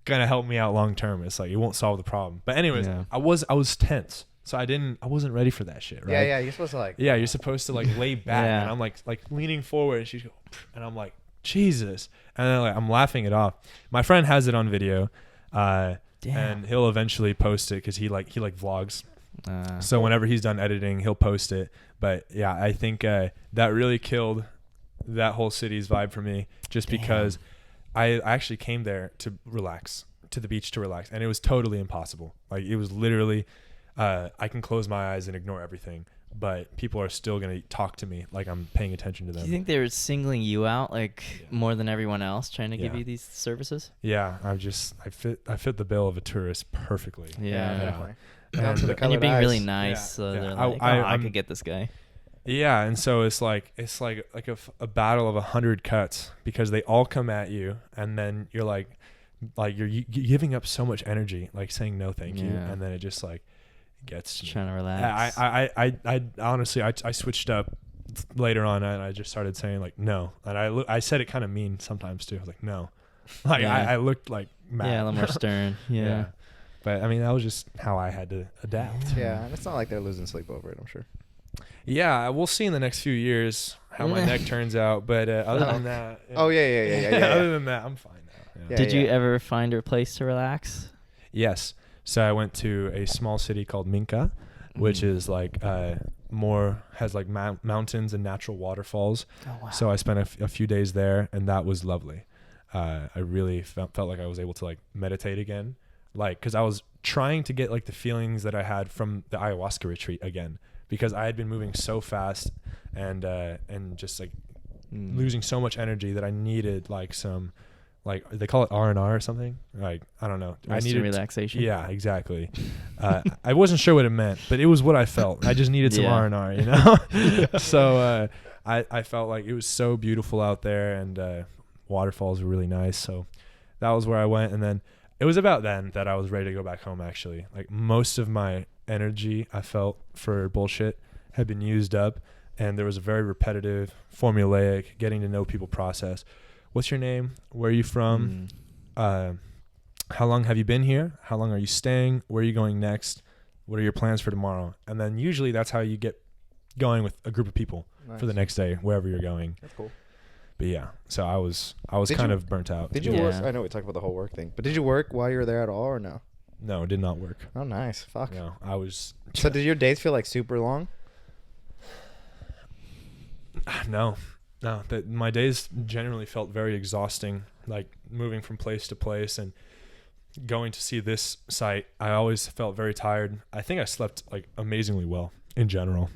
gonna help me out long term. It's like, it won't solve the problem. But anyways, I was tense, so I wasn't ready for that shit, right? Yeah, you're supposed to like. Yeah, you're supposed to like lay back, and I'm like leaning forward, and she's go, and I'm like, Jesus, and then like I'm laughing it off. My friend has it on video, and he'll eventually post it because he vlogs. So whenever he's done editing, he'll post it. But yeah, I think that really killed that whole city's vibe for me, just because I actually came there to relax, to the beach to relax, and it was totally impossible. Like, it was literally I can close my eyes and ignore everything, but people are still going to talk to me like I'm paying attention to them. Do you think they were singling you out like more than everyone else trying to give you these services? Yeah, I fit the bill of a tourist perfectly. Yeah. Definitely. Down to the And you're being colored really eyes. nice, Yeah, so yeah. they're I- like, I- I I'm- could get this guy. Yeah, and so it's like a battle of 100 cuts because they all come at you, and then you're like you're giving up so much energy, like saying no thank you, Yeah. and then it just like gets to me. Trying to relax. I honestly I switched up later on, and I just started saying like no, and I said it kind of mean sometimes too. I was like no, like Yeah. I looked like mad. Yeah, a little more stern. Yeah. But I mean that was just how I had to adapt. Yeah, and it's not like they're losing sleep over it, I'm sure. Yeah, we'll see in the next few years how my neck turns out. But other than that, Oh, yeah. Other than that, I'm fine now. Yeah. Yeah. Did you ever find a place to relax? Yes. So I went to a small city called Minka, which is like more has like mountains and natural waterfalls. Oh, wow. So I spent a few days there, and that was lovely. I really felt like I was able to like meditate again, like because I was trying to get like the feelings that I had from the ayahuasca retreat again, because I had been moving so fast and just like losing so much energy that I needed like some, like they call it R&R or something. Like I don't know. Rest I and needed relaxation. Yeah, exactly. I wasn't sure what it meant, but it was what I felt. I just needed some Yeah. R&R, you know. So I felt like it was so beautiful out there, and waterfalls were really nice. So that was where I went, and then it was about then that I was ready to go back home. Actually, like most of my energy I felt for bullshit had been used up, and there was a very repetitive, formulaic, getting to know people process. What's your name? Where are you from? How long have you been here? How long are you staying? Where are you going next? What are your plans for tomorrow? And then usually that's how you get going with a group of people for the next day, wherever you're going. That's cool. But yeah, so I was Did kind you- of burnt out. Did you Yeah. work? I know we talked about the whole work thing, but did you work while you were there at all or no? No, it did not work. Oh, nice. Fuck. No, I was. So did your days feel like super long? No. That my days generally felt very exhausting, like moving from place to place and going to see this site. I always felt very tired. I think I slept like amazingly well in general.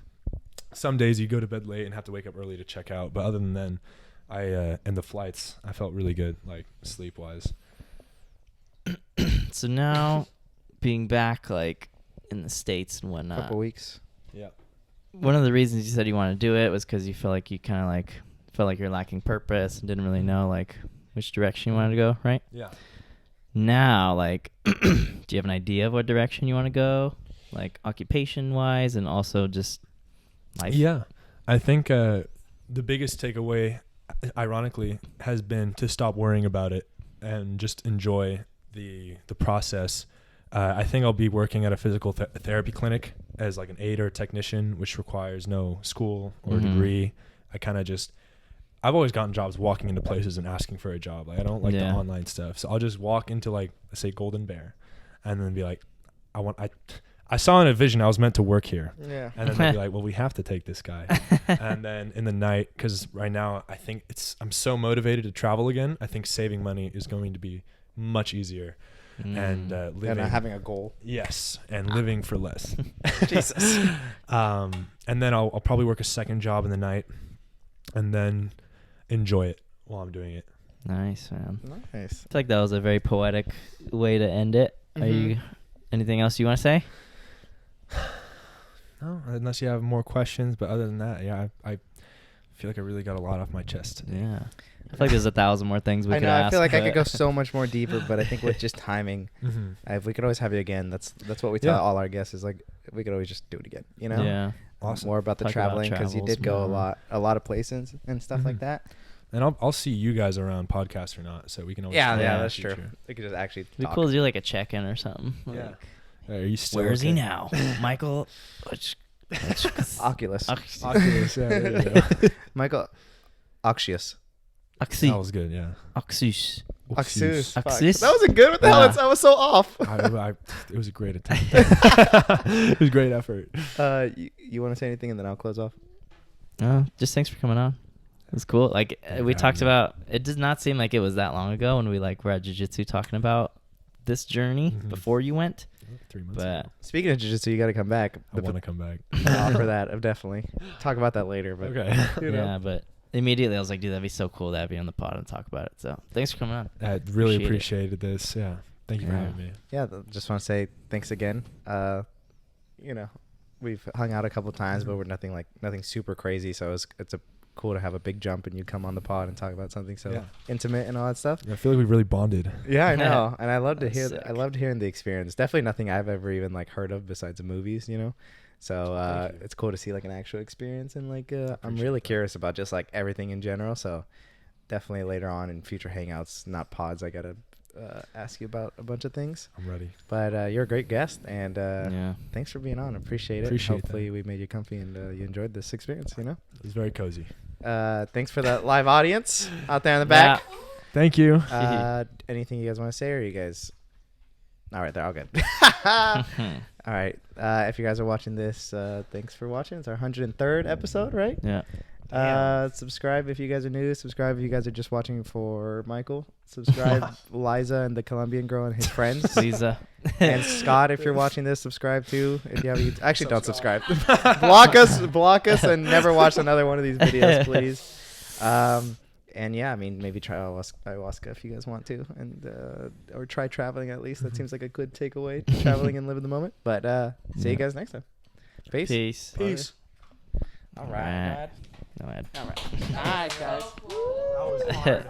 Some days you go to bed late and have to wake up early to check out, but other than then, and the flights, I felt really good, like sleep wise. So now, being back like in the States and whatnot, Couple weeks. Yeah. one of the reasons you said you want to do it was because you feel like you kind of like felt like you're lacking purpose and didn't really know like which direction you wanted to go, right? Yeah. Now, like, do you have an idea of what direction you want to go, like occupation wise, and also just life? Yeah. I think the biggest takeaway, ironically, has been to stop worrying about it and just enjoy the process. I think I'll be working at a physical therapy clinic as like an aide or technician, which requires no school or degree. I've always gotten jobs walking into places and asking for a job. Like I don't like the online stuff. So I'll just walk into like, let's say Golden Bear, and then be like, I saw in a vision I was meant to work here. Yeah. And then they'll be like, well, we have to take this guy. And then in the night, because right now I think I'm so motivated to travel again. I think saving money is going to be much easier. And living. And having a goal. Yes. And living for less. Jesus. And then I'll probably work a second job in the night and then enjoy it while I'm doing it. Nice, man. Nice. I feel like that was a very poetic way to end it. Are you anything else you want to say? No, unless you have more questions. But other than that, yeah, I feel like I really got a lot off my chest. Yeah. I feel like there's 1,000 more things we I could know. ask. I feel like I could but- go so much more deeper, but I think with just timing, if we could always have you again. That's what we tell all our guests is like we could always just do it again. You know. Yeah. Awesome. More about the Talk about traveling because you travels did go more. a lot of places and stuff like that. And I'll see you guys around, podcast or not, so we can always. Yeah, talk in the that's true. future. We could just actually It'd be talk. cool to do like a check-in or something. Yeah. Like, Are you still where is he okay? now? Michael. Oculus. Oculus, yeah, there you go. Michael Ojcius. That was good, yeah. Ojcius. Ojcius. Fuck. Ojcius? That wasn't good. What the hell? I was so off. It was a great attempt. It was great effort. You want to say anything and then I'll close off? Just thanks for coming on. It was cool. Like we for talked having me. about, it does not seem like it was that long ago when we like were at jiu-jitsu talking about this journey before you went. 3 months But ago. Speaking of jiu-jitsu, you got to come back. I want to come back. I'll offer that. I'll definitely talk about that later. But Okay. you know. yeah, but immediately I was like, dude, that'd be so cool to have you on the pod and talk about it. So thanks for coming on. I really Appreciate appreciated this. Yeah. Thank you for Yeah. having me. Yeah, just want to say thanks again. you know, we've hung out a couple times, but we're nothing super crazy. So it's cool to have a big jump and you come on the pod and talk about something so intimate and all that stuff. I feel like we've really bonded. Yeah, I know, and I love to hear. Sick. I loved hearing the experience. Definitely nothing I've ever even like heard of besides the movies, you know. So it's cool to see like an actual experience, and like I'm really curious about just like everything in general. So definitely later on in future hangouts, not pods, I gotta ask you about a bunch of things. I'm ready. But you're a great guest, and thanks for being on. Appreciate it. Hopefully we made you comfy and you enjoyed this experience. You know, It was very cozy. thanks for the live audience out there in the back. Thank you. Anything you guys want to say, or are you guys? All right, they're all good. All right. If you guys are watching this, thanks for watching. It's our 103rd episode, right? Yeah. Subscribe if you guys are new. Subscribe if you guys are just watching for Michael. Subscribe Liza and the Colombian girl and his friends. Lisa. And Scott, if you're watching this, subscribe too. If you have actually don't subscribe. block us and never watch another one of these videos, please. And yeah, I mean, maybe try ayahuasca if you guys want to, and or try traveling at least. That seems like a good takeaway, traveling and live in the moment. But see you guys next time. Peace. Peace. Peace. All right. No ad. All right. All right, guys. That was hard.